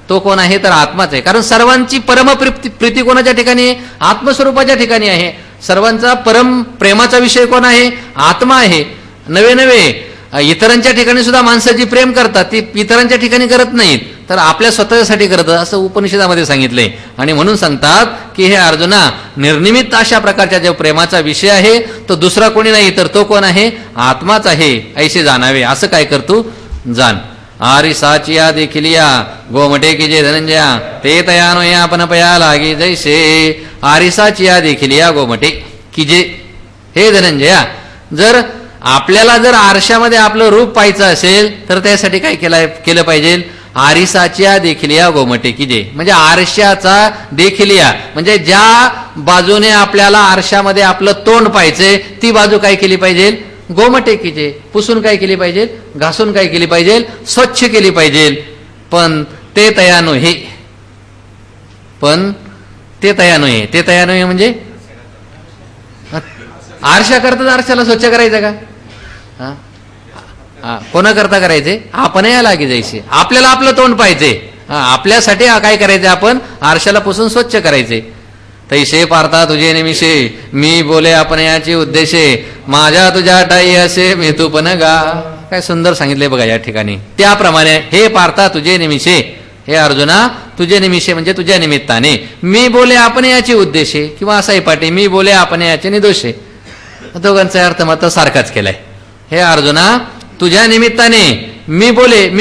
तो कोण आहे तर आत्माच आहे. कारण सर्वांची परम प्रीती कोणाच्या ठिकाणी आहे, आत्मस्वरूपाच्या ठिकाणी आहे. सर्वांचा परम प्रेमाचा विषय कोण आहे, आत्मा आहे. नव्हे इतरांच्या ठिकाणी सुद्धा माणसं जी प्रेम करतात ती इतरांच्या ठिकाणी करत नाहीत, तर आपल्या स्वतःसाठी करतात असं उपनिषदामध्ये सांगितलंय. आणि म्हणून सांगतात की हे अर्जुना, निर्निमित्त अशा प्रकारच्या जो प्रेमाचा विषय आहे तो दुसरा कोणी नाही तर तो कोण आहे, आत्माच आहे. ऐसे जाणावे. असं काय करतो जाण. आरिसाचिया देखिलिया गोमटे की जे धनंजया, ते तयानो या पण पया लागे जैसे. आरिसाचिया देखिलिया गोमटे की जे, हे धनंजया, जर आपल्याला जर आरशामध्ये आपलं रूप पाहायचं असेल तर त्यासाठी काय केलं पाहिजे, आरिसाच्या देखिलिया गोमटे की जे. म्हणजे आरशाचा देखिलिया म्हणजे ज्या बाजूने आपल्याला आरशामध्ये आपलं तोंड पाहायचंय ती बाजू काय केली पाहिजे, गोमटे की जे. पुसून काय केली पाहिजे, घासून काय केली पाहिजे, स्वच्छ केली पाहिजे. पण ते तयानो हे, ते तयानो हे म्हणजे आरशा करतात, आरशाला स्वच्छ करायचं का, कोणा करता करायचे, आपण या लागे जायचे. आपल्याला आपलं तोंड पाहिजे, आपल्यासाठी काय करायचे, आपण आरशाला पुसून स्वच्छ करायचे. तैसे पार्था तुझे निमिषे, मी बोले आपण याची उद्देशे, माझ्या तुझ्या टाई असे मी तू पण गा. काय सुंदर सांगितले बघा या ठिकाणी. त्याप्रमाणे हे पार्था तुझे निमिषे, हे अर्जुना तुझे निमिषे म्हणजे तुझ्या निमित्ताने, मी बोले आपण याची उद्देशे, किंवा असाही पाठी मी बोले आपण याचे निदोषे. दोघांचा अर्थ मात्र सारखाच केलाय. हे अर्जुना तुझ्या निमित्ताने मी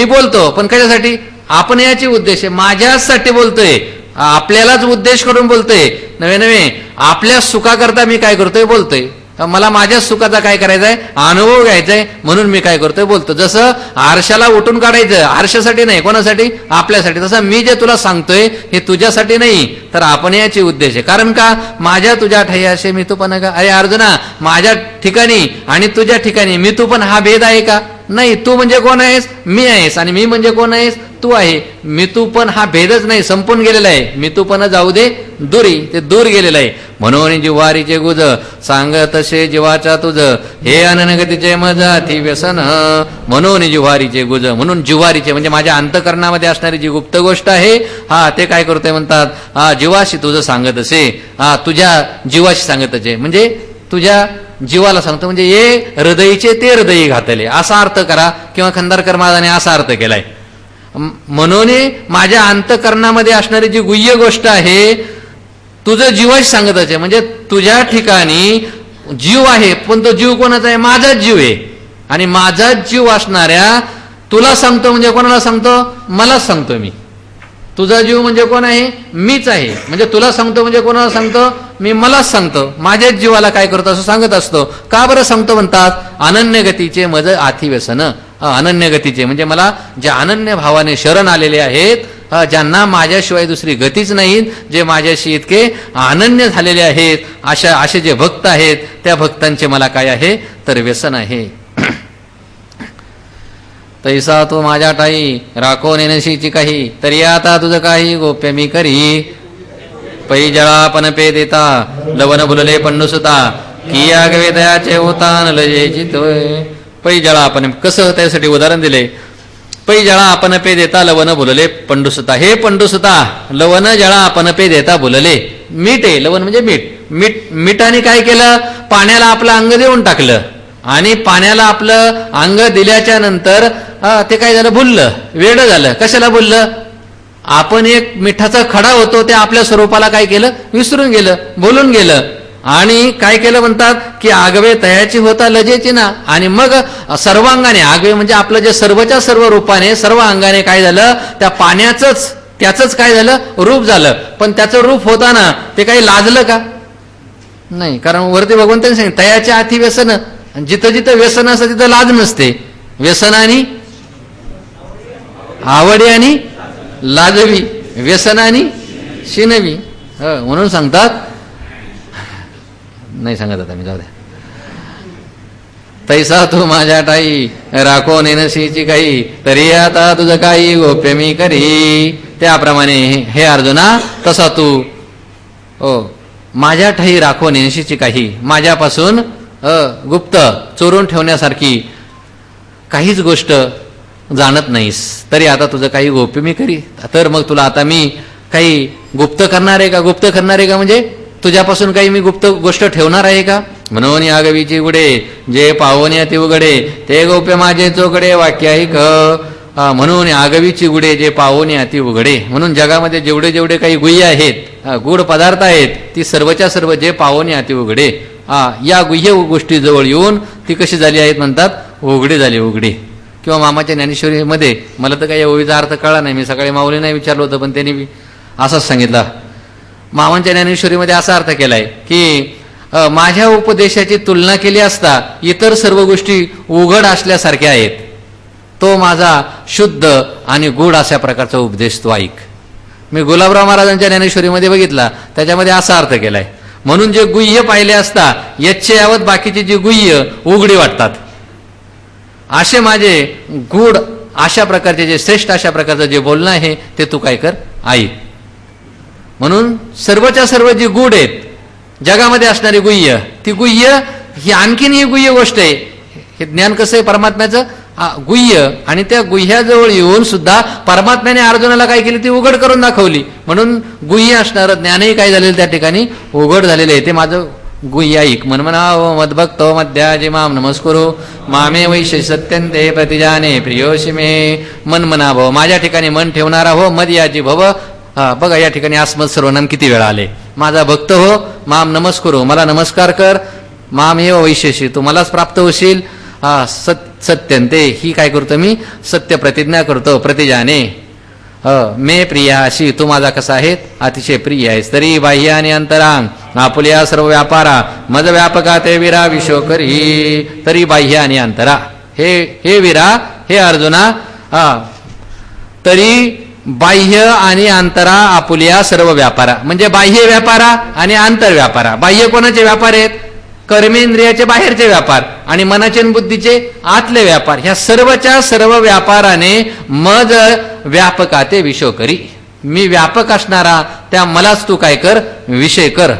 बोलतो, पण कशासाठी, आपण याची उद्देश, माझ्यासाठी बोलतोय, आपल्यालाच उद्देश करून बोलतोय. नव्हे आपल्या सुखाकरता मी काय करतोय, बोलतोय. मला माझ्या सुखाचा काय करायचाय, अनुभव घ्यायचाय, म्हणून मी काय करतोय, बोलतो. जसं आरशाला उठून काढायचं आरशासाठी नाही, कोणासाठी, आपल्यासाठी. तसं मी जे तुला सांगतोय हे तुझ्यासाठी नाही तर आपण याची उद्देश आहे. कारण का, माझ्या तुझ्या ठाई असे मी तू पण का. अरे अर्जुना, माझ्या ठिकाणी आणि तुझ्या ठिकाणी मी तू पण हा भेद आहे का, नाही. तू म्हणजे कोण आहेस, मी आहेस, आणि मी म्हणजे कोण आहेस, तू आहे. मी तू पण हा भेदच नाही, संपून गेलेला आहे. मी तू पण जाऊ दे दुरी, ते दूर गेलेलं आहे. म्हणून जिव्हारीचे गुज सांग तसे जीवाचा तुझ, हे अननगतीचे मजाती व्यसन. म्हणून जिव्हारीचे गुज, म्हणून जिव्हारीचे म्हणजे माझ्या अंतकरणामध्ये असणारी जी गुप्त गोष्ट आहे, ते काय करतोय म्हणतात, जीवाशी तुझं सांगत असे, तुझ्या जीवाशी सांगत असे, म्हणजे तुझ्या जीवाला सांगतो. म्हणजे ये हृदयीचे ते हृदयी घातले असा अर्थ करा, किंवा खंदारकर महाराजांनी असा अर्थ केलाय. म्हणून माझ्या अंतकरणामध्ये असणारी जी गुह्य गोष्ट आहे तुझं जीवाशी सांगतच आहे. म्हणजे तुझ्या ठिकाणी जीव आहे, पण तो जीव कोणाचा आहे? माझाच जीव आहे. आणि माझाच जीव असणाऱ्या तुला सांगतो म्हणजे कोणाला सांगतो? मलाच सांगतो मी. तुझा जीव म्हणजे कोण आहे? मीच आहे. म्हणजे तुला सांगतो म्हणजे कोणाला सांगतो? मी मलाच सांगतो. माझ्याच जीवाला काय करतो असं सांगत असतो. का बरं सांगतो म्हणतात? अनन्य गतीचे मज आथी व्यसन. अनन्य गतीचे म्हणजे मला जे अनन्य भावाने शरण आलेले आहेत, ज्यांना माझ्याशिवाय दुसरी गतीच नाहीत, जे माझ्याशी इतके अनन्य झालेले आहेत, असे जे भक्त आहेत, त्या भक्तांचे मला काय आहे? तर व्यसन आहे. तैसा तू माझ्या ठाई राखो नेनशीची काही, तरी आता तुझं काही गोप्य मी करी. पै जळापन पे देता लवन भुलले पंडुसुता, की आगवे दयाचे होता न लजेची तोय. पै जळापन कसं? त्यासाठी उदाहरण दिले. पै जळा आपण पे देता लवन भुलले पंडुसुता. हे पंडुसुता, लवन जळा आपण पे देता भुलले. मीठ आहे, लवन म्हणजे मीठ. मिठाने काय केलं? पाण्याला आपलं अंग देऊन टाकलं. आणि पाण्याला आपलं अंग दिल्याच्या नंतर ते काय झालं? भुललं, वेडं झालं. कशाला भुललं? आपण एक मिठाचा खडा होतो, ते आपल्या स्वरूपाला काय केलं? विसरून गेलं, बोलून गेलं. आणि काय केलं म्हणतात की आगवे तयाची होता लजेची ना. आणि मग सर्वांगाने, आगवे म्हणजे आपलं जे सर्वच्या सर्व रूपाने, सर्व अंगाने काय झालं? त्या पाण्याचंच, त्याचंच काय झालं? रूप झालं. पण त्याचं रूप होताना ते काही लाजलं का? नाही. कारण वरती भगवंतांनी सांगितलं तयाच्या आधी व्यसन. जिथं जिथं व्यसन असतं तिथं लाज नसते. व्यसनानी आवडी आणि लाजवी, व्यसनानी शिनवी. म्हणून सांगतात, नाही सांगत आता मी, जाऊ द्या. तैसा तू माझ्या ठाई राखो नेनशीची काही, तरी आता तुझं काही गोप्य मी करी. त्याप्रमाणे हे अर्जुना, तसा तू माझ्या ठाई राखो नेनशीची काही, माझ्यापासून गुप्त चोरून ठेवण्यासारखी काहीच गोष्ट जाणत नाहीस, तरी आता तुझं काही गोप्य मी करी. तर मग तुला आता मी काही गुप्त करणार आहे का? गुप्त करणार आहे का म्हणजे तुझ्यापासून काही मी गुप्त गोष्ट ठेवणार आहे का? म्हणून आगवीची गुडे जे पावणे अति उघडे, ते गोप्य माझे चोकडे वाक्य ऐक. म्हणून आगवीची गुडे जे पावणे अति उघडे. म्हणून जगामध्ये जेवढे जेवढे काही गुह्य आहेत, गुढ पदार्थ आहेत, ती सर्वच्या सर्व जे पावणे अति उघडे, या गुह्य गोष्टी जवळ येऊन ती कशी झाली आहेत म्हणतात? उघडी झाली, उघडी. किंवा मामाच्या ज्ञानेश्वरीमध्ये, मला तर काही ओळीचा अर्थ कळला नाही, मी सकाळी माऊली नाही विचारलं होतं, पण त्यांनी असाच सांगितला. मामांच्या ज्ञानेश्वरीमध्ये असा अर्थ केलाय की माझ्या उपदेशाची तुलना केली असता इतर सर्व गोष्टी उघड असल्यासारख्या आहेत. तो माझा शुद्ध आणि गूढ अशा प्रकारचा उपदेश तो ऐक. मी गुलाबराव महाराजांच्या ज्ञानेश्वरीमध्ये बघितला, त्याच्यामध्ये असा अर्थ केलाय. म्हणून जे गुह्य पाहिले असता यच्चे यावत बाकीची जी गुह्य उघडी वाटतात, असे माझे गूढ अशा प्रकारचे जे श्रेष्ठ अशा प्रकारचं जे बोलणं आहे ते तू काय कर? ऐक. म्हणून सर्वच्या सर्व जी गूढ आहेत जगामध्ये असणारी गुह्य, ती गुह्य ही आणखीन ही गुह्य गोष्ट आहे. हे ज्ञान कसं आहे? परमात्म्याचं गुह्य. आणि त्या गुह्याजवळ येऊन सुद्धा परमात्म्याने अर्जुनाला काय केली? ती उघड करून दाखवली. म्हणून गुह्य असणारं ज्ञानही काय झालेलं त्या ठिकाणी उघड झालेलं आहे. ते माझं गुह्याईक. मनमनाव मद्भक्तो मध्याजी माम नमस्कुरु मामे वैश्य सत्यंते प्रतिजाने प्रियोशी मे. मन मनाभव, माझ्या ठिकाणी मन ठेवणारा हो. मद याची भव. बघा या ठिकाणी आस्मद सर्वनाम किती वेळा आले. माझा भक्त हो, माम नमस्कुरु, मला नमस्कार कर. माम एव वैश्यशी, तू मलाच प्राप्त होशील. सत्यंते, ही काय करतो मी? सत्य प्रतिज्ञा करतो. प्रतिजाने मे प्रिया, अशी तू माझा कसा आहे? अतिशय प्रिय आहेस. तरी बाह्य आणि अंतरांग आपुल्या सर्व व्यापारा मज व्यापका ते विरा विशो करी. तरी बाह्य आणि अंतरा, हे विरा, हे अर्जुना, तरी बाह्य आणि अंतरा आपुल्या सर्व व्यापारा. म्हणजे बाह्य व्यापारा आणि आंतर व्यापारा. बाह्य कोणाचे व्यापार आहेत? कर्मेंद्रियाचे बाहेरचे व्यापार आणि मनाचे आणि बुद्धीचे आतले व्यापार. ह्या सर्वच्या सर्व व्यापाराने मज व्यापका ते विषय करी. मी व्यापक असणारा त्या मलाच तू काय कर? विषय कर.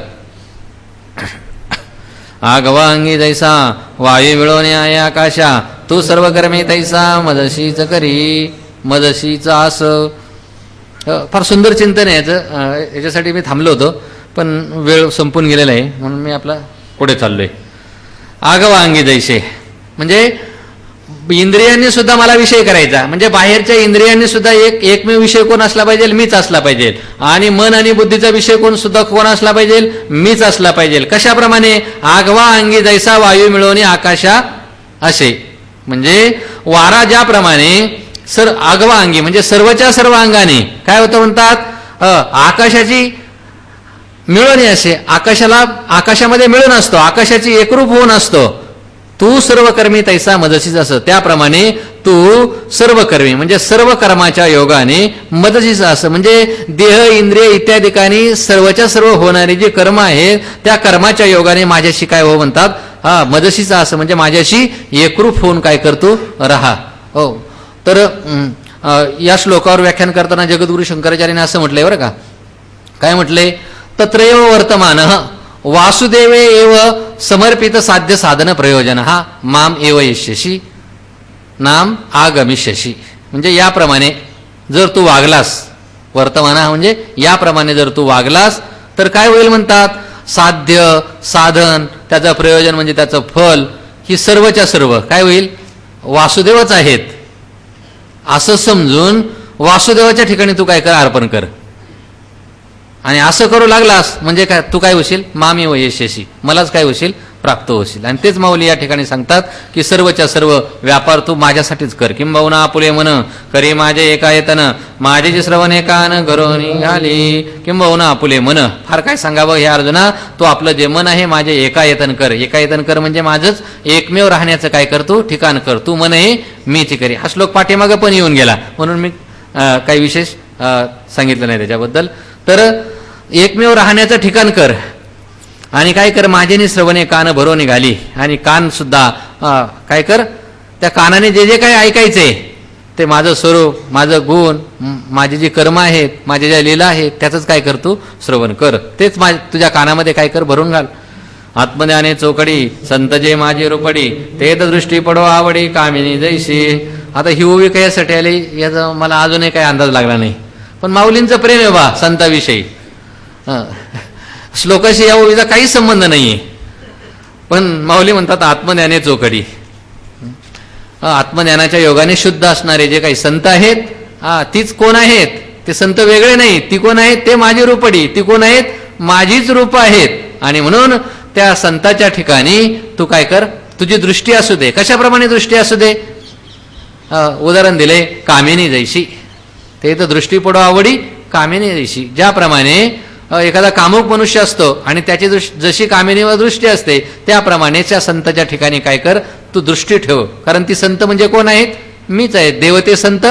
आगवांगी जैसा वायू मिळवणे आहे आकाशा, तू सर्व कर्मे तैसा मदशीच करी. मदशीच आस. फार सुंदर चिंतन आहे याचं. याच्यासाठी मी थांबलो होतो पण वेळ संपून गेलेला आहे, म्हणून मी आपला पुढे चाललोय. आगवांगी जैसे म्हणजे इंद्रियांनी सुद्धा मला विषय करायचा, म्हणजे बाहेरच्या इंद्रियांनी सुद्धा एकमेव विषय कोण असला पाहिजे? मीच असला पाहिजे. आणि मन आणि बुद्धीचा विषय कोण असला पाहिजे? मीच असला पाहिजे. कशाप्रमाणे? आगवा अंगी जैसा वायू मिळवणी आकाशा असे. म्हणजे वारा ज्याप्रमाणे आगवा अंगी म्हणजे सर्वच्या सर्व अंगाने काय होतं म्हणतात? आकाशाची मिळवणी असे. आकाशामध्ये मिळून असतो, आकाशाची एकरूप होऊन असतो. तू सर्व कर्मी तैसा मदतीच असं. त्याप्रमाणे तू सर्व कर्मी म्हणजे सर्व कर्माच्या योगाने मदतीच असं. म्हणजे देह इंद्रिय इत्यादिकांनी सर्वच्या सर्व होणारी जी कर्म आहे त्या कर्माच्या योगाने माझ्याशी काय हो म्हणतात? मदतीचा असं म्हणजे माझ्याशी एकरूप होऊन काय करतो? राहा. हो. तर या श्लोकावर व्याख्यान करताना जगद्गुरु शंकराचार्याने असं म्हटलंय बरं का. काय म्हटलंय? तत्रैव वर्तमान वासुदेवे एव समर्पित साध्य साधन प्रयोजन हा माम एव यश्यशी नाम आगमिष्यशी. म्हणजे याप्रमाणे जर तू वागलास, वर्तमान म्हणजे याप्रमाणे जर तू वागलास तर काय होईल म्हणतात? साध्य साधन त्याचं प्रयोजन म्हणजे त्याचं फल ही सर्वच्या सर्व काय होईल? वासुदेवच आहेत असं समजून वासुदेवाच्या ठिकाणी तू काय कर? अर्पण कर. आणि असं करू लागलास म्हणजे काय? तू काय होशील? मामी व यशशी मलाच काय होशील? प्राप्त होशील. आणि तेच माऊली या ठिकाणी सांगतात की सर्वच्या सर्व व्यापार तू माझ्यासाठीच कर. किंबहुना आपुले मन करी माझे एकायतन माझे जे श्रवणे कान घरोनी घाली. किंबहुना आपुले मन. फार काय सांगावं हे अर्जुना, तू आपलं जे मन आहे माझे एकायतन कर. एकायतन कर म्हणजे माझंच एकमेव राहण्याचं काय करतो? ठिकाण कर. तू मन हे मीच करी. हा श्लोक पाठीमागं पण येऊन गेला म्हणून मी काही विशेष सांगितलं नाही त्याच्याबद्दल. तर एकमेव राहण्याचं ठिकाण कर आणि काय कर? माझेने श्रवणे कान भरो निघाली. आणि कान सुद्धा काय कर? त्या कानाने जे जे काय ऐकायचे ते माझं स्वरूप, माझं गुण, माझी जी कर्म आहेत, माझ्या ज्या लीला आहेत त्याचंच काय कर? तू श्रवण कर. तेच तुझ्या कानामध्ये काय कर? भरून घाल. आत्मज्ञाने चोकडी संत जे माझी रुपडी ते दृष्टी पडो आवडी कामिनी जैशी. आता ही ओवी कशासाठी आली याचा मला अजूनही काही अंदाज लागला नाही, पण माऊलींचं प्रेम आहे बा संताविषयी. श्लोकाशी या ओवीचा काहीच संबंध नाहीये, पण माऊली म्हणतात आत्मज्ञाने चोकडी. आत्मज्ञानाच्या योगाने शुद्ध असणारे जे काही संत आहेत तीच कोण आहेत? ते संत वेगळे नाहीत. ती कोण आहेत? ते माझी रूपडी. ती कोण आहेत? माझीच रूप आहेत. आणि म्हणून त्या संताच्या ठिकाणी तू काय कर? तुझी दृष्टी असू दे. कशाप्रमाणे दृष्टी असू दे? उदाहरण दिले कामिनी जैशी. ते तर दृष्टी पडो आवडी कामिनी जैशी. ज्याप्रमाणे एखादा कामुक मनुष्य असतो आणि त्याची जशी कामिनीवर दृष्टी असते त्याप्रमाणे त्या संताच्या ठिकाणी काय कर? तू दृष्टी ठेव. कारण ती संत म्हणजे कोण आहेत? मीच आहे. देवते संत,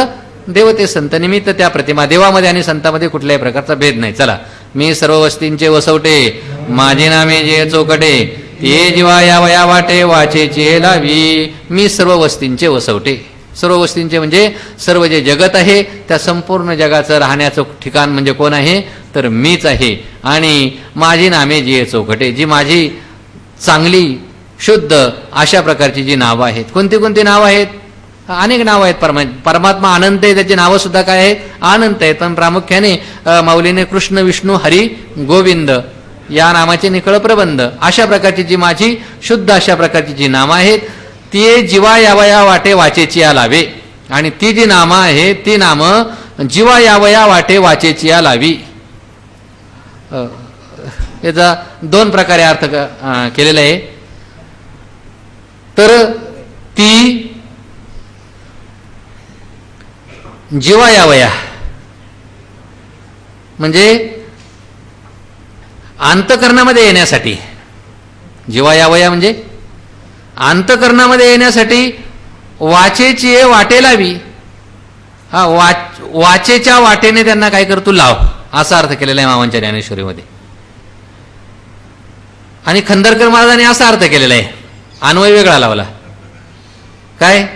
देवते संत निमित्त त्या प्रतिमा. देवामध्ये आणि संतामध्ये कुठल्याही प्रकारचा भेद नाही. चला. मी सर्व वस्तींचे वसवटे माझे नामे जे चोकटे ते जीवा यावया वाटे वाचेचे लावी. मी सर्व वस्तींचे वसवटे. सर्व वस्तींचे म्हणजे सर्व जे जगत आहे त्या संपूर्ण जगाचं राहण्याचं ठिकाण म्हणजे कोण आहे? तर मीच आहे. आणि माझी नामे जी चौकटे, जी माझी चांगली शुद्ध अशा प्रकारची जी नावं आहेत. कोणती कोणती नावं आहेत? अनेक नावं आहेत. परमात्मा अनंत आहे, त्याची नावं सुद्धा काय आहेत? अनंत आहेत. पण प्रामुख्याने माऊलीने कृष्ण विष्णू हरी गोविंद या नामाचे निखळ प्रबंध अशा प्रकारची जी माझी शुद्ध अशा प्रकारची जी नामं आहेत ती जीवा यावया वाटे वाचेची या लावे. आणि ती जी नामं आहे ती नामं जीवा यावया वाटे वाचेची या लावी. याचा दोन प्रकारे अर्थ केलेला आहे. तर ती जीवा यावया म्हणजे अंतकरणामध्ये येण्यासाठी. जीवा यावया म्हणजे अंतकरणामध्ये येण्यासाठी वाचेची वाटे लावी. वाचेच्या वाटेने त्यांना काय करतो? लाव. असा अर्थ केलेला आहे मामांच्या ज्ञानेश्वरीमध्ये. आणि खंदरकर महाराजांनी असा अर्थ केलेला आहे, अन्वय वेगळा लावला. काय?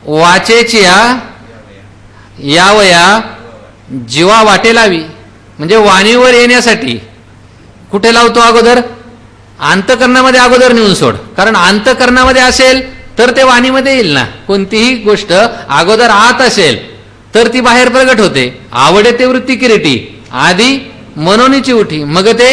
वाचेची यावया जीवा वाटे लावी म्हणजे वाणीवर येण्यासाठी. कुठे लावतो? अगोदर अंतकरणामध्ये अगोदर नेऊन सोड. कारण अंतकरणामध्ये असेल तर ते वाणीमध्ये येईल ना. कोणतीही गोष्ट अगोदर आत असेल तर ती बाहेर प्रगट होते. आवडे ते वृत्ती किरीटी आधी मनोनीची उठी मग ते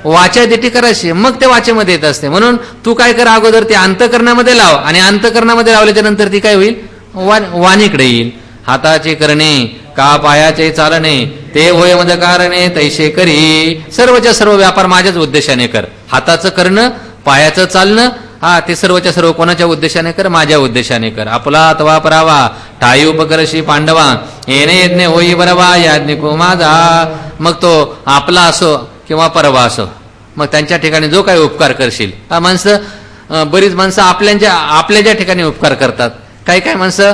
वाचा दिठी करायची, मग ते वाचेमध्ये येत असते. म्हणून तू काय कर, अगोदर ते अंतकरणामध्ये लाव, आणि अंतकरणामध्ये लावल्याच्या नंतर ती काय होईल, वाणीकडे येईल. हाताचे करणे का पायाचे चालणे, ते होय मद कारणे तैसे करी. सर्वच्या सर्व व्यापार माझ्याच उद्देशाने कर. हाताचं करणं, पायाचं चालणं, ते सर्वच्या सर्व कोणाच्या उद्देशाने कर, माझ्या उद्देशाने कर. आपला अथवा परावा ठाई उपकरशी पांडवा, येणे यज्ञ होई बरवा याज्ञिको माझा. मग तो आपला असो किंवा परवा असो, मग त्यांच्या ठिकाणी जो काही उपकार करशील. बरीच माणसं आपल्या ज्या ठिकाणी उपकार करतात, काही काही माणसं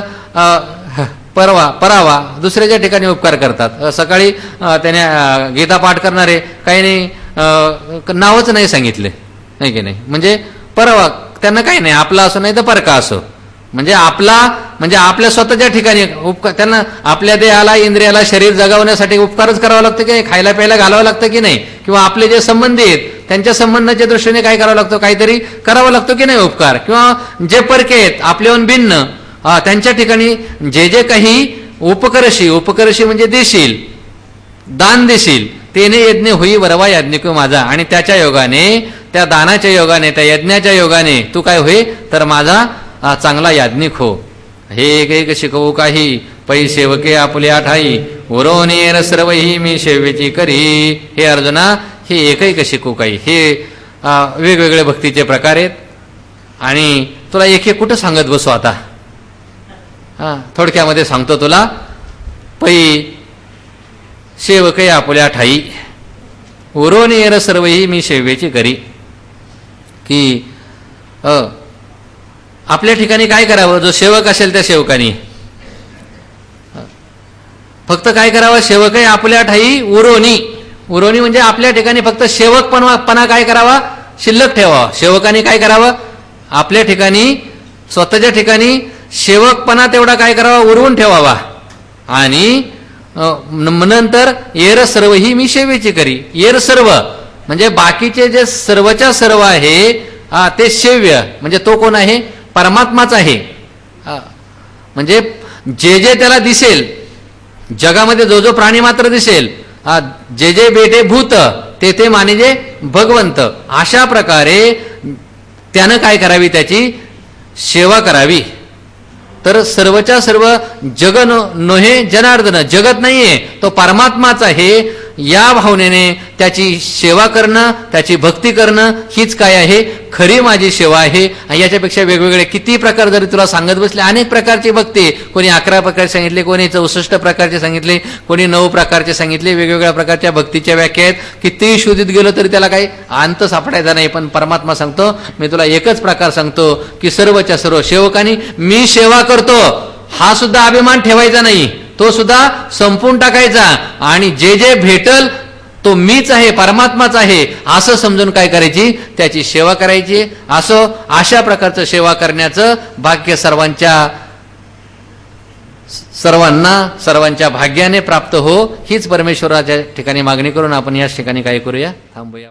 परावा दुसऱ्याच्या ठिकाणी उपकार करतात. सकाळी त्याने गीता पाठ करणारे काही नाही, नावच नाही सांगितले, नाही की नाही, म्हणजे परवा त्यांना काही नाही, आपला असो नाही तर परका असो, म्हणजे आपल्या स्वतःच्या ठिकाणी उपकार. त्यांना आपल्या देहाला इंद्रियाला शरीर जगवण्यासाठी उपकारच करावा लागतं की नाही, खायला प्यायला घालावं लागतं की नाही, किंवा आपले जे संबंधी आहेत त्यांच्या संबंधाच्या दृष्टीने काय करावं लागतं, काहीतरी करावं लागतो की नाही उपकार. किंवा जे परके आहेत आपल्याहून भिन्न, त्यांच्या ठिकाणी जे काही उपकरशी म्हणजे देशील, दान देशील, तेने यज्ञ होई वरवा याज्ञिक माझा. आणि त्याच्या योगाने, त्या दानाच्या योगाने, त्या यज्ञाच्या योगाने तू काय होई तर माझा चांगला याज्ञिक हो. हे एक एक शिकवू काही पै सेवके आपल्या ठाई, उरवणेर सर्वही मी सेवेची करी. हे अर्जुना, हे एक शिकवू काही. हे वेगवेगळे भक्तीचे प्रकार आहेत, आणि तुला एक एक कुठं सांगत बसू आता. थोडक्यामध्ये सांगतो तुला. पै सेवके आपल्या ठाई, उरवणेर सर्वही मी सेवेची करी. की आपल्या ठिकाणी काय करावं, जो सेवक असेल त्या सेवकानी फक्त काय करावं, सेवकही आपल्या ठाई उरवणी म्हणजे आपल्या ठिकाणी फक्त सेवकपणा काय करावा, शिल्लक ठेवावा. सेवकाने काय करावं, आपल्या ठिकाणी स्वतःच्या ठिकाणी सेवकपणा तेवढा काय करावा, उरवून ठेवावा. आणि नंतर येर सर्व ही मी सेवेची करी. येर सर्व म्हणजे बाकीचे जे सर्वच्या सर्व आहे ते सेव्य, म्हणजे तो कोण आहे, परमात्माच आहे. म्हणजे जे त्याला दिसेल जगामध्ये, जो प्राणी मात्र दिसेल, जे बेटे भूत ते मानिजे भगवंत. अशा प्रकारे त्यानं काय करावी, त्याची सेवा करावी. तर सर्वच्या सर्व जग नोहे जनार्दन, जगत नाहीये, तो परमात्माच आहे. या भावनेने त्याची सेवा करणं, त्याची भक्ती करणं, हीच काय आहे, खरी माझी सेवा आहे. याच्यापेक्षा वेगवेगळे किती प्रकार जरी तुला सांगत बसले, अनेक प्रकारची भक्ती, कोणी 11 प्रकारचे सांगितले, कोणी 64 प्रकारचे सांगितले, कोणी 9 प्रकारचे सांगितले. वेगवेगळ्या प्रकारच्या भक्तीच्या व्याख्या आहेत. कितीही शोधित गेलो तरी त्याला काही अंत सापडायचा नाही. पण परमात्मा सांगतो, मी तुला एकच प्रकार सांगतो की सर्वच्या सर्व सेवकांनी मी सेवा करतो, हा सुद्धा अभिमान ठेवायचा नाही, तो सुद्धा संपून टाकायचा. आणि जे भेटल तो मीच आहे, परमात्माच आहे असं समजून काय करायची, त्याची सेवा करायची. अशा प्रकारचं सेवा करण्याचं भाग्य सर्वांच्या भाग्याने प्राप्त हो, हीच परमेश्वराच्या ठिकाणी मागणी करून आपण याच ठिकाणी काय करूया, थांबूया.